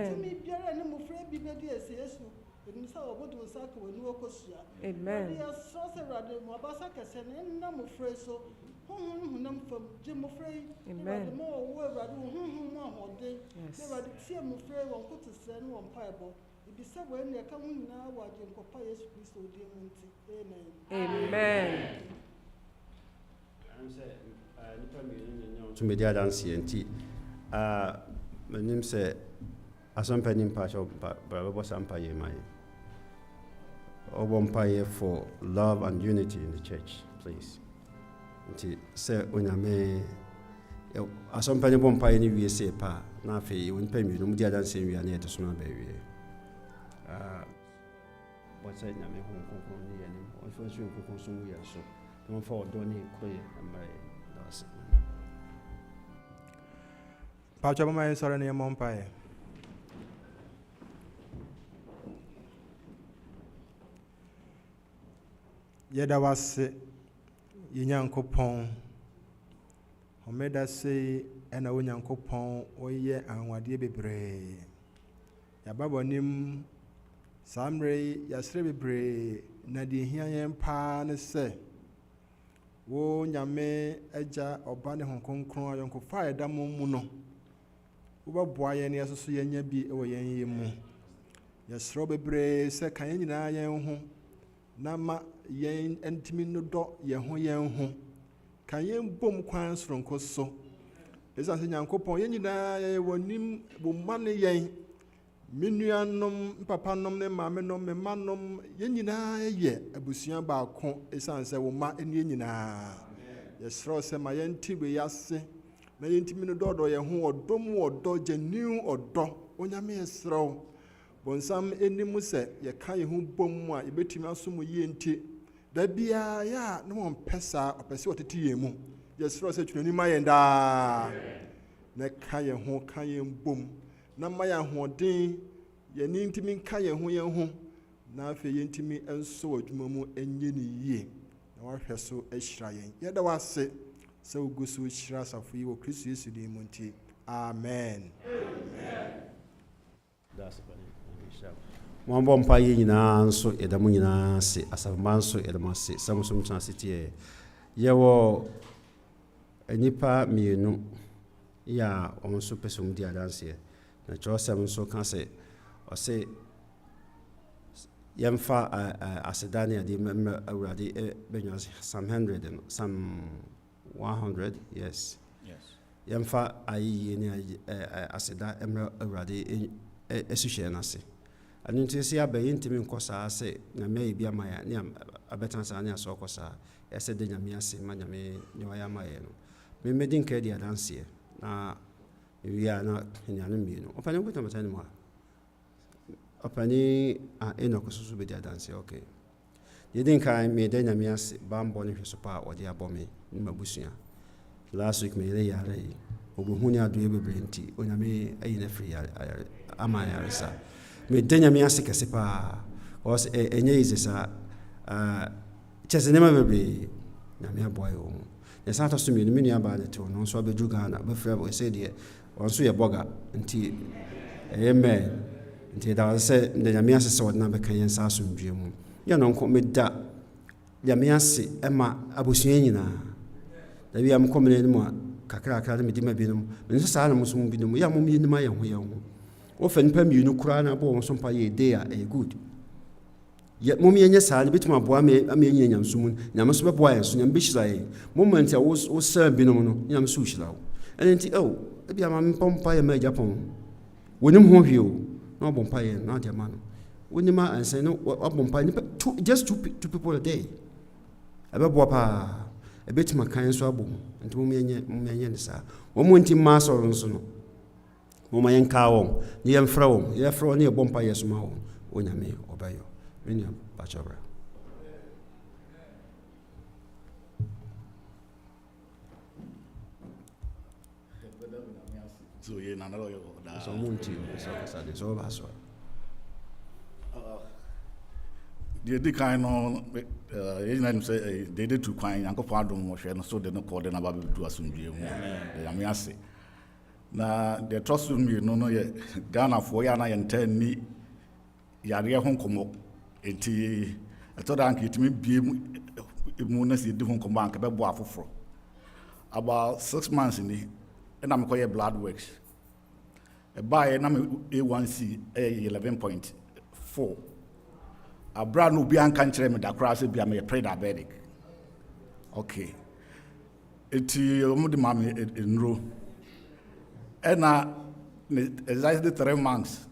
tumi biara ne mofra bi bɛdi ɛsɛ Yesu Nisa obodo saka wani okosua amen ya so se Awurade mo abasa kese ne na mo frɛ so honhom hunam fam je mo frɛ Awurade mo wo Awurade honhom mo ahode na Awurade tie mo frɛ won koto sɛ ne won paebo ibi sɛ wo ne ka ho nyina wa je nkopa Yesu Kristo di mu nti amen am say nipa mi ne nyo to media dance nti manim sɛ asampanim pa so brabo sampa ye mai Oppong-Sasraku for love and unity in the church, please. Nti se onyame asampanim Oppong-Sasraku ni wie se pa na fe won pa mi no mu dia dan se wi na eto so na ba wie what say nyame ho ni yani o fo so ko so mu ya so no fa odo ni koye amai das pa cha ba mai sare ne Oppong-Sasraku Yɛda wase yɛ Nyankopɔn. Homeda se ɛna wo Nyankopɔn woyɛ anwadeɛ bebree. Yɛaba bɔnem saa mmerɛ yi yɛasrɛ bebree na deɛ hia yɛn paa ne sɛ wo Nyame Agya Ɔba ne Honhom Kronkron a yɛnkɔfa a yɛda mo mu no wobɛboa yɛn ne yɛsoso yɛnya bi wɔ yɛn yɛ mu. Yɛsrɛ wo bebree sɛ ka yɛn nyinaa yɛn ho na ma yɛn ntimi no dɔ yɛn ho ka yɛn bom kwan soronko so ɛsiane sɛ Nyankopɔn yɛn nyinaa yɛyɛ w'anim wo mma ne yɛn me nuanom mpapanom ne maamenom me mmanom yɛn nyinaa yɛ abusua baako ɛsiane sɛ wo mma ne yɛn nyinaa yɛsrɛ wo sɛ ma yɛnte wei ase na yɛntimi no dɔɔdɔ yɛn ho ɔdɔ mu ɔdɔ gyaniw ɔdɔ Onyame yɛsrɛ wo bonsam anim sɛ yɛka yɛn ho bom mu a yɛbɛtumi aso mu yie nti da biara yɛ a ne wɔmpɛ saa ɔpɛ sɛ ɔtete yɛn mu yɛsrɛ sɛ twɛni ma yɛn daa na ka yɛn ho ka yɛn bom na ma yɛn ahoɔden yɛne ntimi nka yɛn ho na afei yɛntimi nso adwuma mu ɛnyɛ ne yie na wahwɛ so ahyira yɛn yɛda wase sɛ wogu so hyira asafo yi wɔ Kristo Yesu din mu nti amen. Mwamba mpa yɛ nyinaa nso yɛda mo nyinaa se asafomba nso yɛda mo ase sɛ mo so mo tena ase tie yɛwɔ nnipa mmienu yɛ a wɔn nso pɛ sɛ wɔn di adanseɛ na kyerɛwsɛm nso ka sɛ ɔse yɛmfa aseda ne ade mmɛmmɛ Awurade bɛnya Psalm 100 no Psalm 100 yes yɛmfa ayɛyie ne aseda mmɛ Awurade ɛsuhyɛ no ase ɛno nti sɛ yɛabɛyɛ ntimi nkɔ saa sɛ Nyame ayɛ bi ama yɛ ne abɛtena saa ne asɔ kɔ saa ɛsɛ de Nyame ase ma Nyame ne ɔyɛ ama yɛ no memmɛdi nka di adanseɛ na wie a na anuanom mmienu ɔpani nkɔtamata ne mu a ɔpani Enoch so bɛdi adanseɛ okay yɛdi nka meda Nyame ase bambɔ ne hwɛ so pa a ɔde abɔ me ne mabusua last week meyere yare yi ɔbɛhu ne adoɛ bebree nti Onyame ayi no afiri ama yaresa meda Nyame ase kɛse paa ɛnyɛ yi sɛ saa kyɛ sɛ nneɛma bebree Nyame aboa yɛ wɔ mu yɛsan atɔ so mmienu me nuabaa ne tew no nso abɛduru Ghana bɛfrɛ ɛsɛ deɛ ɔno nso yɛ bɔga nti amen nti da sɛ nda Nyame ase sɛ ɔde na bɛka yɛn saa asomdwie mu yɛ no nko meda Nyame ase ɛma abusua nyinaa da bi a mkɔmene no mu a kakrakra no medi ma binom nso saa na mo so mu binom yɛ a mom yɛnim ayɛ ho yɛn ho wofa nipa mmienu koraa na abɔ wɔn so mpa yɛ day a ɛyɛ good mom yɛnyɛ saa no bɛtumi aboa ama yɛnyina nyamso mu Nyame so bɛboa yɛn so Nyame bɛhyira yɛn moment a wosɛ binom no Nyame so wohyira wo ɛno nti ebi ama mpa mpa yɛ ma Japan wonim ho hwee o na wabɔ mpa yɛ na ade ama no wonim a ansɛn no wabɔ mpa nipa just two people a day ɛbɛboa paa ɛbɛtumi aka yɛn so abɔ mu nti mom yɛnyɛ ne saa wɔn mu nti mmaa sɔrɔ nso no moma yɛnka wɔn ne yɛmfrɛ wɔn ne yɛbɔ mpa yɛ soma wɔn Onyame ɔbɛyɔ menya bachobra so ye na no yo da so munti so kasade so ba so the kind no ye na nim say they dey to kwan Yankopɔn adom mo hwɛ no so de no kɔ de na ba bedu asomdwie mu de Nyame ase na the trust me no ye Ghana for ya na ye ntan ni yare ho nkɔmɔ enti ɛtɔ da anka yɛtumi bie mu na sɛ yɛdi ho nkɔmmɔ anka bɛbɔ afoforɔ about 6 months ni ɛna mekɔyɛ blood works ɛbaeɛ na me A1C ɛyɛ 11.4 abra no obi anka nkyerɛ me da koraa sɛ bia meyɛ pre-diabetic okay enti ɔmo de ma me nnuro ɛna exactly 3 months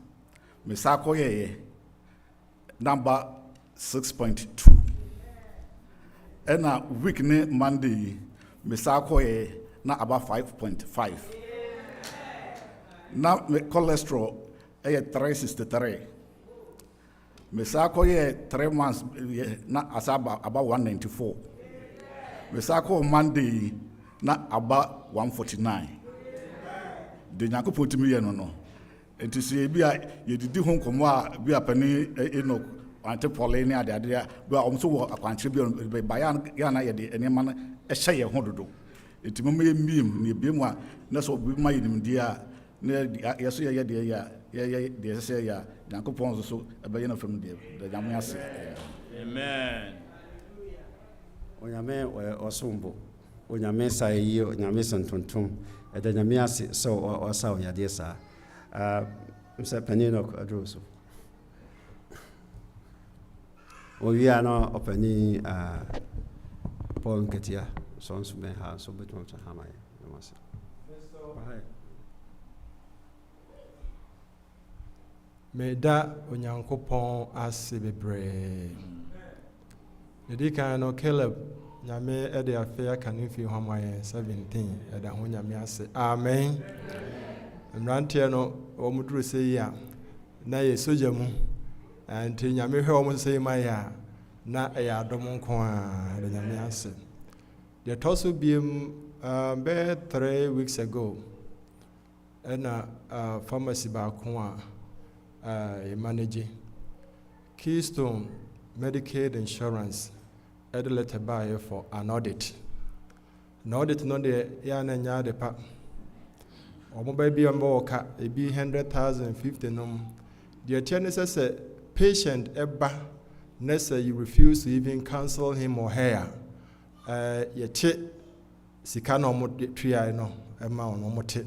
me sa kɔyɛyɛ number 6.2 ɛna week ne Monday me sa kɔyɛ na about 5.5 na me cholesterol ɛyɛ 363 me sa kɔyɛ 3 months na asa about 194 me sa kɔ Monday na about 149 de Nyankopɔn tumi yɛ no no enti sɛ bi a yɛdidi ho nkɔmmɔ a bi a pani Enoch akwante pɔle ne ade do a ɔmo so wɔ akwankyerɛ bi ba ya na yɛ de nneɛma no ɛhyɛ yɛn ho dodo enti mo yɛ miem ne ebiem a na so obi ma yɛ nimdeɛ a na yɛ so yɛ deɛ yɛ deɛ sɛ yɛ Nyankopɔn so ɛbɛyɛ na fam deɛ da nyame ase amen onyame ɔsombo onyame sa yi onyame santontom ɛda nyame ase sɛ ɔsa ɔyadeɛ saa msɛ pani no aduro so ɔwia no ɔpani Paul nketia so nso bɛn ha so bɛtuma to ha mayɛ namase meda Onyankopɔn ase bebree yɛdi kan no Caleb nyame ɛde afei aka ne mfie hɔ ma yɛ 17 ɛda ho nyame ase amen mmeranteɛ no wɔn duru sɛ yi a na yɛ sogya mu nti nyame hwɛ wɔn sɛ yi ma yɛ a na ɛyɛ adom nko a ɛda nyame ase deɛ ɛtɔ so biem bɛyɛ 3 weeks ago ɛna pharmacy baako a manage Keystone Medicaid Insurance ɛde letter buy for an audit. An audit no de ya na nya de pa. Omo ba bi ambo ka ebi 100,000 50 nom. The attorney says patient eba nessa you refuse to even cancel him or her. Ye che sika no mo tria no ema ono mo te.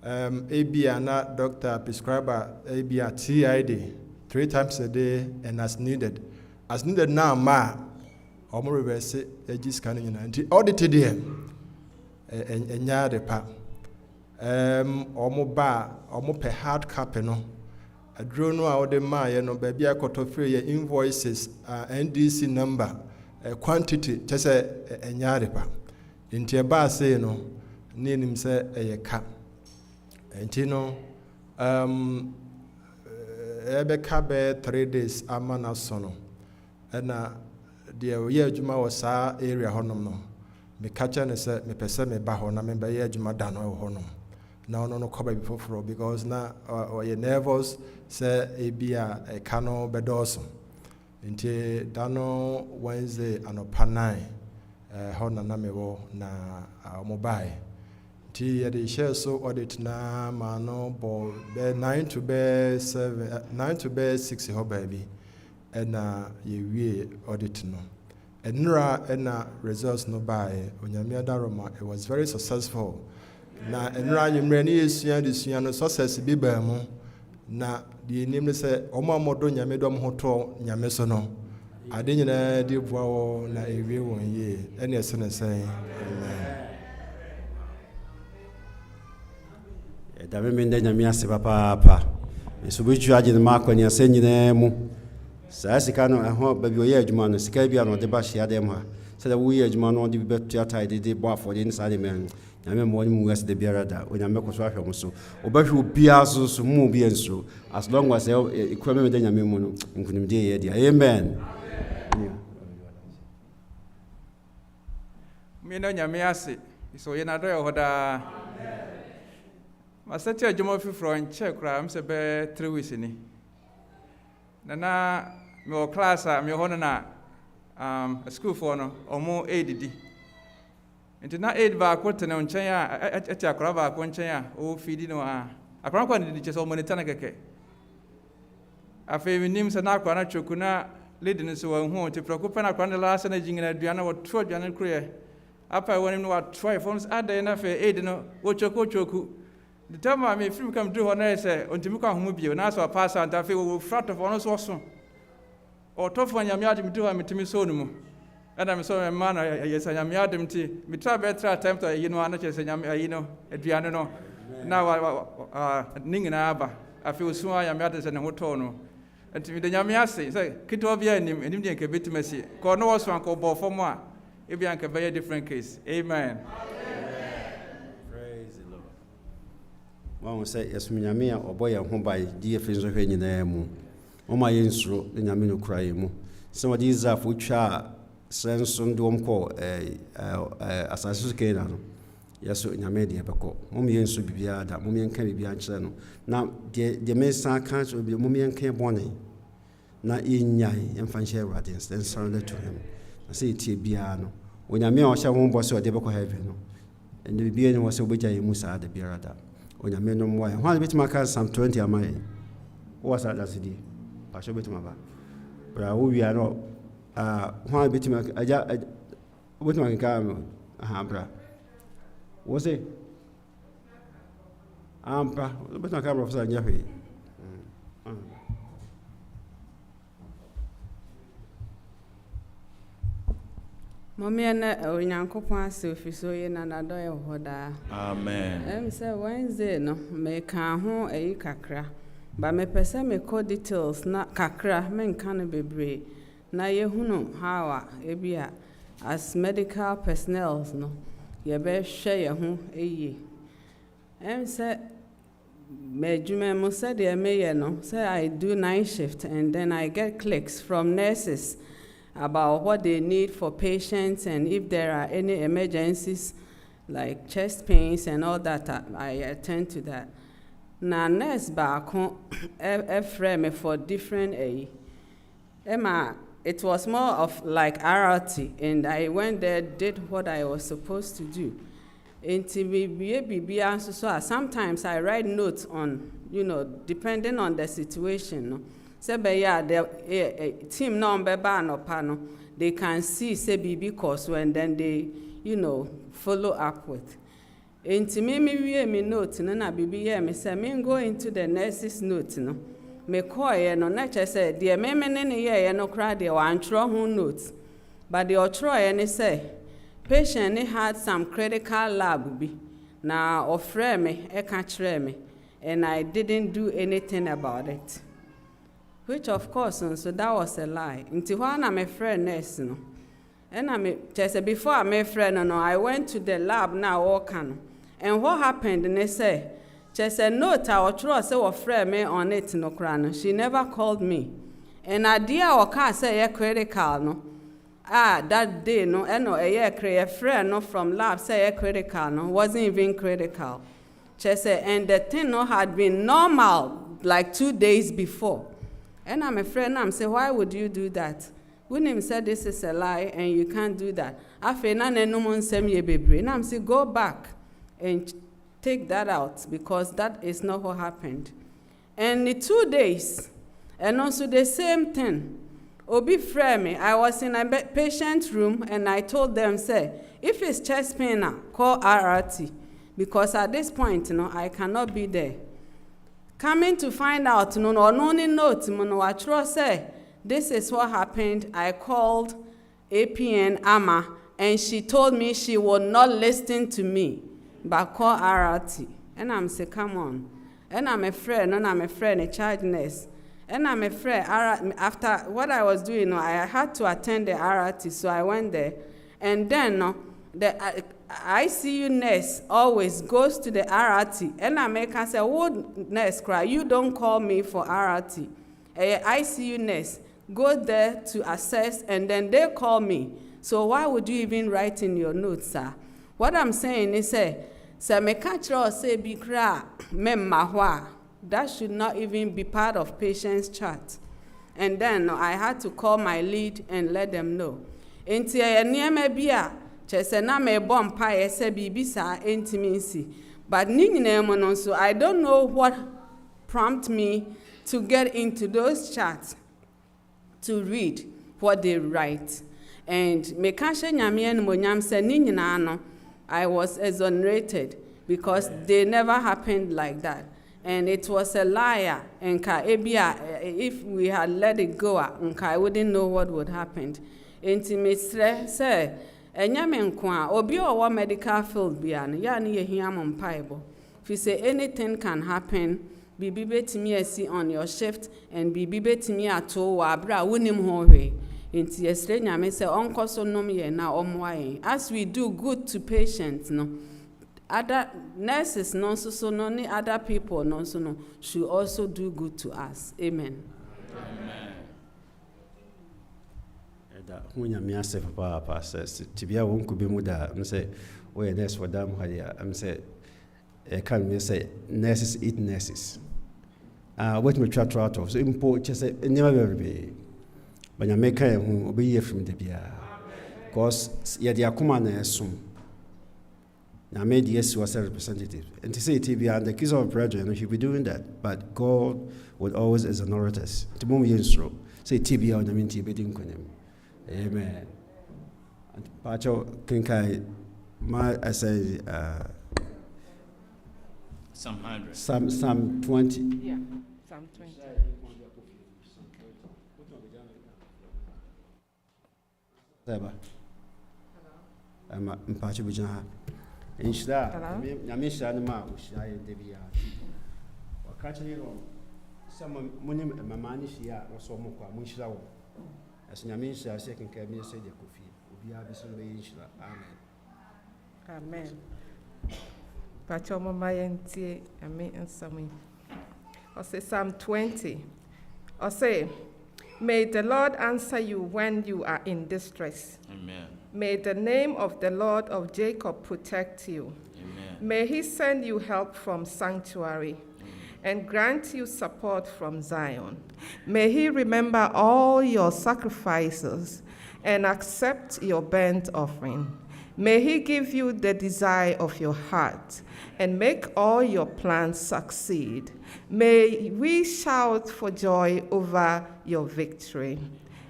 ABA na doctor prescriber ABA TID 3 times a day and as needed. As needed now ma omo reverse egi scanning na nti audited here enya de pa omo pe hard copy no adro no a ode ma ye no ba bia koto free ye invoices NDC number quantity tese enya de pa nti e ba say no ne nim se eye ka nti no ebe ka be 3 days amana so no na deɛ ɔyɛ adwuma wɔ saa area hɔnom no meka kyɛ ne sɛ mepɛ sɛ meba hɔ na mebɛyɛ adwuma da no wɔ hɔnom na ɔno no kɔba bi foforɔ because na ɔyɛ nervous sɛ ebi a ɛka no bɛdɔɔso nti da no Wednesday anɔpa 9 hɔ na mewɔ na ɔmo baeɛ nti yɛde hyɛ so audit na ma no bɔ bɛ 9 to bɛ 7 9 to bɛ 6 hɔ baabi ɛna yɛwie audit no ɛnura ɛna results no by onyame adaroma. It was very successful na ɛnura nyimrɛ ne yɛsua no success bi baa mu na deɛ nim ne sɛ ɔmo amodo nyame dɔm ho tɔ nyame so no ade nyinaa de boa wɔ na ewie wɔn yie ɛna ɛsɛ ne sɛn ɛda me ndɛ nyame ase papaapa nso bɛtwa agye ne ma akwani asɛ nyinaa mu saa sika no ɛho ba bi ɔyɛ adwuma no sika bi a no de ba hyia dem ha sɛ da woyɛ adwuma no de bi bɛtua tae de bɔ afɔde ne saa de men nyame mmɔ ne mu wɛs de biara da onyame kɔ so ahwɛ mo so ɔbɛhwɛ obiara so mu obi ensuro as long as ekura me de nyame mu no nkunimde yɛ dia amen me no nyame ase so yɛ na dɔ yɛ hoda masɛte adwuma fiforo nkyɛ kura am sɛ bɛ 3 weeks ni na me o class a me ho no na school for no omo aid nti na aid ba ko tene nkyɛn a ati akora ba ko nkyɛn a o feed no a akora ko ne kyɛ sɛ o monitor na kɛkɛ afei minim sɛ na akora na choku na lady no so wa hu ti proko pɛ na akora ne last na jingina aduana wo to aduana kroye apa woni no wa try phones ada na afei aid no wo choku the time I film come do honor say ontimi kwa homo bio na so pass and afei wo frat of ono so so o to fo nyame adem do ametimi so no mu ada me so me man yes nyame adem ti me try better time to yi no ana che say nyame yi no aduane no na wa ningina aba afei osu nyame adem se ne ho to no enti de nyame ase say kito bia enim de nke betimasi ko no wo so anko bo fo mo a e bia nke be different case amen. Wa say yesum nyame a oboye ho bai die fi nso hwe nyina mu o ma yensuro nyame no kura mu se wodi Israelfo twa senso ndom ko asase su kena no yeso nyame de beko mom yensu bibia da mom yenka bibia nkyere no na de me san kan so bi mom yenka bone na yɛnyae yɛmfa nhyɛ Awurade nsa and surrender to him. Na sɛ yɛtie biara no onyame a ɔhyɛ ho bɔ sɛ ɔde bɛkɔ heaven no ɛnde biribiara ne wɔ sɛ wobɛgya yɛ mu saa da biara da. Onyame no mmoa yɛn. Hwan na bɛtumi aka Psalm 20 ama yɛn? Wowɔ saa dasedie pahyɛ wobɛtumi aba bra wowia no hwan bɛtumi agya wobɛtumi akenka me bra wo se ampa wobɛtumi aka brɔfo sɛ nyɛ hwee. Momiana Onyankopɔn ase ofiso ye na nadɔyɛ hɔ daa. Amen. Sɛ Wednesday no meka ho ayi kakra. Ba mepɛ sɛ mekɔ details na kakra menka no bebree. Na yɛhunu how a ebia as medical personnel no yɛbɛhwɛ yɛn ho yie. Sɛ m'adwuma mu sɛdeɛ meyɛ no sɛ I do night shift and then I get clicks from nurses about what they need for patients and if there are any emergencies like chest pains and all that, I attend to that. Na nurse baako frame me for different Emma, it was more of like RRT and I went there, did what I was supposed to do. So sometimes I write notes on, depending on the situation. No? The team no they can see say BB course and then they follow up with. Me note no na BB me say me go into the nurse's note no me call no na che say the me ne no cry the one throw who notes but the otro ne say patient had some critical lab bi na ofre me e ka kire me and I didn't do anything about it. Which of course, so that was a lie. Until when I'm a friend nurse, no. And I just before I'm a friend, no, I went to the lab now working. And what happened? And they say, just a note I was true say was friend me on it no crown. She never called me. And idea or car say a critical no. That day no, a year create friend no from lab say a critical no wasn't even critical. Just say and the thing no had been normal like 2 days before. And I'm a friend, I'm saying, why would you do that? William said this is a lie and you can't do that. I feel and I'm saying, go back and take that out because that is not what happened. And in 2 days, and also the same thing. Obi Frame, I was in a patient room and I told them, say, if it's chest pain, call RRT. Because at this point, I cannot be there. Coming to find out, no note, I trust say, this is what happened. I called APN Ama, and she told me she would not listen to me, but call RRT. And I'm say, come on. And I'm afraid, a child nurse. And I'm afraid, after what I was doing, I had to attend the RRT, so I went there. And then, the ICU nurse always goes to the RRT. And I make her say, oh, nurse cry, you don't call me for RRT. ICU nurse go there to assess, and then they call me. So why would you even write in your notes, sir? What I'm saying is, say me catch or say be cry, that should not even be part of patient's chart. And then I had to call my lead and let them know. Enti near me bia, chese na me bompa ese bibi sa intimacy. But so I don't know what prompted me to get into those charts to read what they write. And me kashe nyame no nyam se no I was exonerated because they never happened like that. And it was a liar. And if we had let it go, I wouldn't know what would happen. Intimacy say, enyame nkwa obi owo medical field bia no ya ne yehia mompaibo. If you say anything can happen, bibi betimi asi on your shift and bibi betimi ato wa abra wonim ho hwe. Inti yesre nyame say onkoso nom ye na omwa. As we do good to patients, no. Other nurses, no, so no, other people, no, so no, should also do good to us. Amen. When you say, Papa says, Tibia won't be muda, I'm say, where nurse for them, I'm say, I can't say, nurses eat nurses. What me try to so import just never be. But you make who obey you from the beer. Because yet the Akuma na assume. Now made yes was a representative. And to say TB and the kids of brethren, you should be doing that. But God would always exonerate us. To move you through. Say TB on the mean TB didn't him. Amen. And Pacho Kinkai, I say, Psalm 100. Psalm 20. Yeah, Psalm 20. Hello. Mpacho Bijana. Inshira, Yamisha and Ma, which I debia. Or catching it on some money, Mamani, or so Moka, Mushra. As Yamisha, second cabinet said, Kofi, will be Abyssal. Amen. Amen. Pachoma Mayanti, Amen, and Sami. Or say Psalm 20. Or say, may the Lord answer you when you are in distress. Amen. May the name of the Lord of Jacob protect you. Amen. May he send you help from sanctuary and grant you support from Zion. May he remember all your sacrifices and accept your burnt offering. May he give you the desire of your heart and make all your plans succeed. May we shout for joy over your victory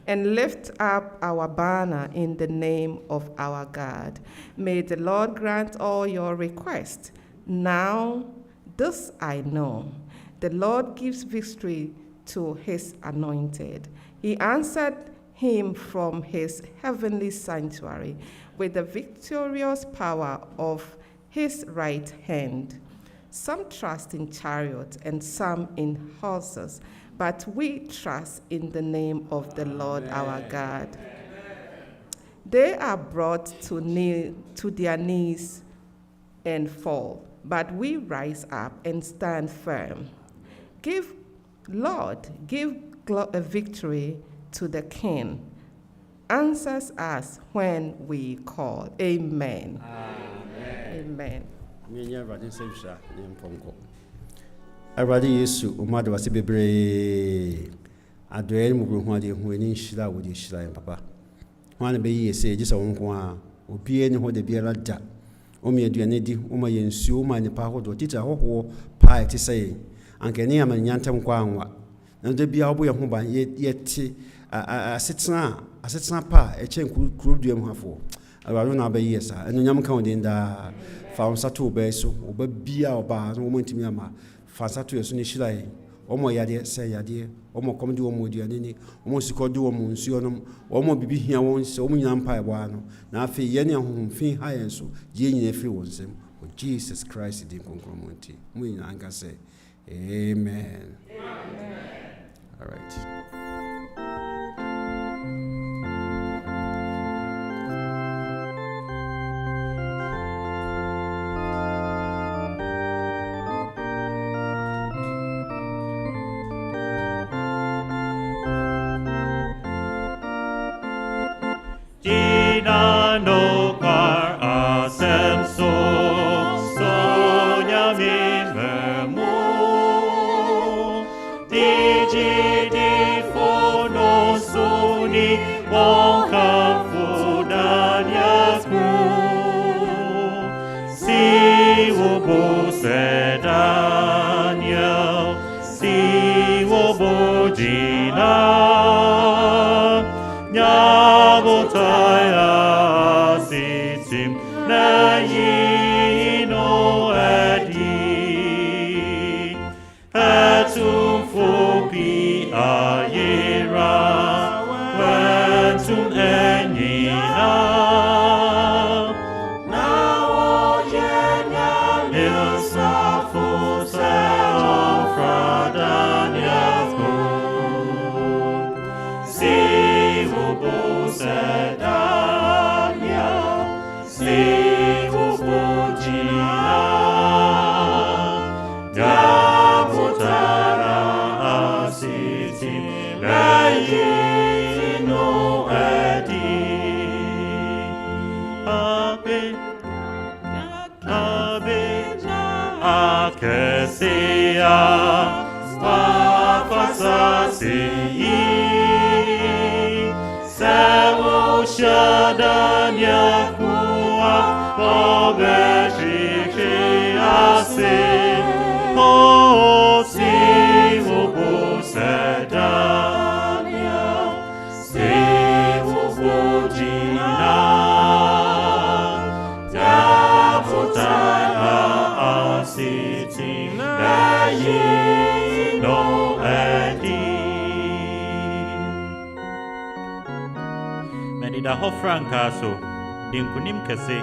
and lift up our banner in the name of our God. May the Lord grant all your requests. Now, this I know, the Lord gives victory to his anointed. He answered him from his heavenly sanctuary with the victorious power of his right hand. Some trust in chariots and some in horses, but we trust in the name of the Lord our God. They are brought to their knees and fall, but we rise up and stand firm. Lord, give a victory to the King. Answers us when we call. Amen. Amen. Awurade Yesu umade wase bebree adoye mu bro ho ade ho ani nhyira wo de hyira en papa ho ana be yi ese gisa wo nko a obie ni ho de biara da o me aduane di o ma yensuo o ma nipa ho do tita ho pa ti sei anke ne ama nyantam kwa anwa na de bia obo ye ho ba ye ti asetena pa e chen kuru duam hafo awurade na be yi esa enu nyam kan de nda fa on sato be so oba bia oba no mo ntimi ama Fansato yesu ni shilai omo yade se yade omo komdi omo duane ni omo sikodi omo nsuo no omo bibi hia won se omo nyina mpa ebo ano na afi ye ne ahomfin ha yenso ye nyina firi won sem o Jesus Christ din konkromonti mu nyina anka se amen. All right. No par ascenso sonia mimemo digi di fono suni bonca fudaniasmu si ubo sedaniel si ubo gina nyabotaya na yino edi atum fopi ayera wentum enyina na oyenya ilsafo se ofradaniasko si ubo sedania si que sea Oshadanya Kua Obeshiki Ase O Sivu Busedania Sivu Bujina Davutaya Asiti Nayi No Edi Menida ho franka so dinkunim kese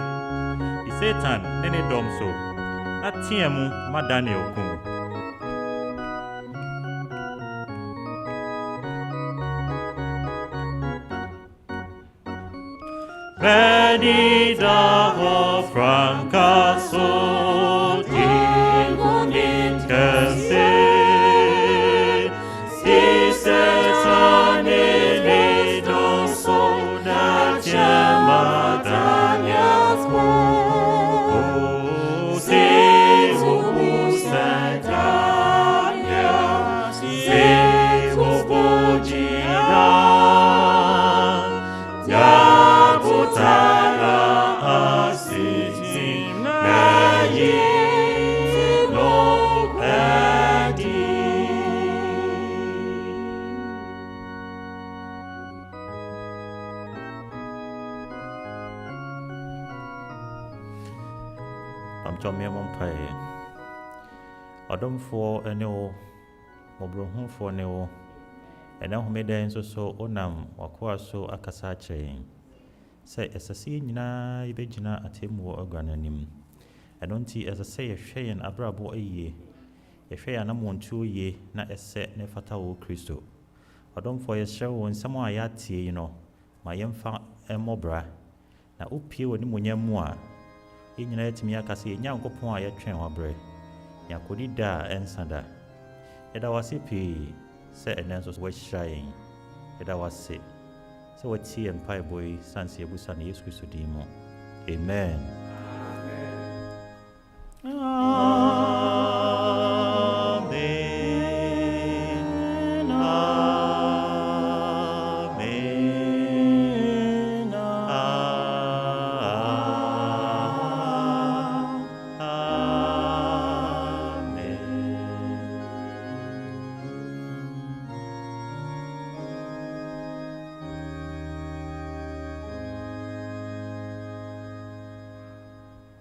di Satan nene dom so na tiemu ma Daniel kum Menida ho franka so dinkunim kese di Satan nene dom so Odomfo ene wo mobrohunfo ne wo ena homeden so onam wakoa so akasa akyerɛn sɛ ɛsɛsɛ nyinaa yɛbɛgyina atemu wɔ agwananim ɛno nti ɛsɛsɛ yɛhwɛ yɛn abrabɔ ayie yɛhwɛ yɛn anamontuo yie na ɛsɛ ne fata wɔ Kristo Odomfo yɛhyɛ wo nsɛm a yɛatie yi no ma yɛmfa mmɔbra na wopie wɔ nimonyam mu a yɛnyina yɛtumi aka sɛ yɛnya nkɔpɔn a yɛtwɛn wabrɛ yakodi da ensada eda wase pii sɛ ɛnɛ nso wɔahyira yɛn eda wase sɛ wɔtie mpaebɔ yi sanse abusa no Yesu Kristo din mu amen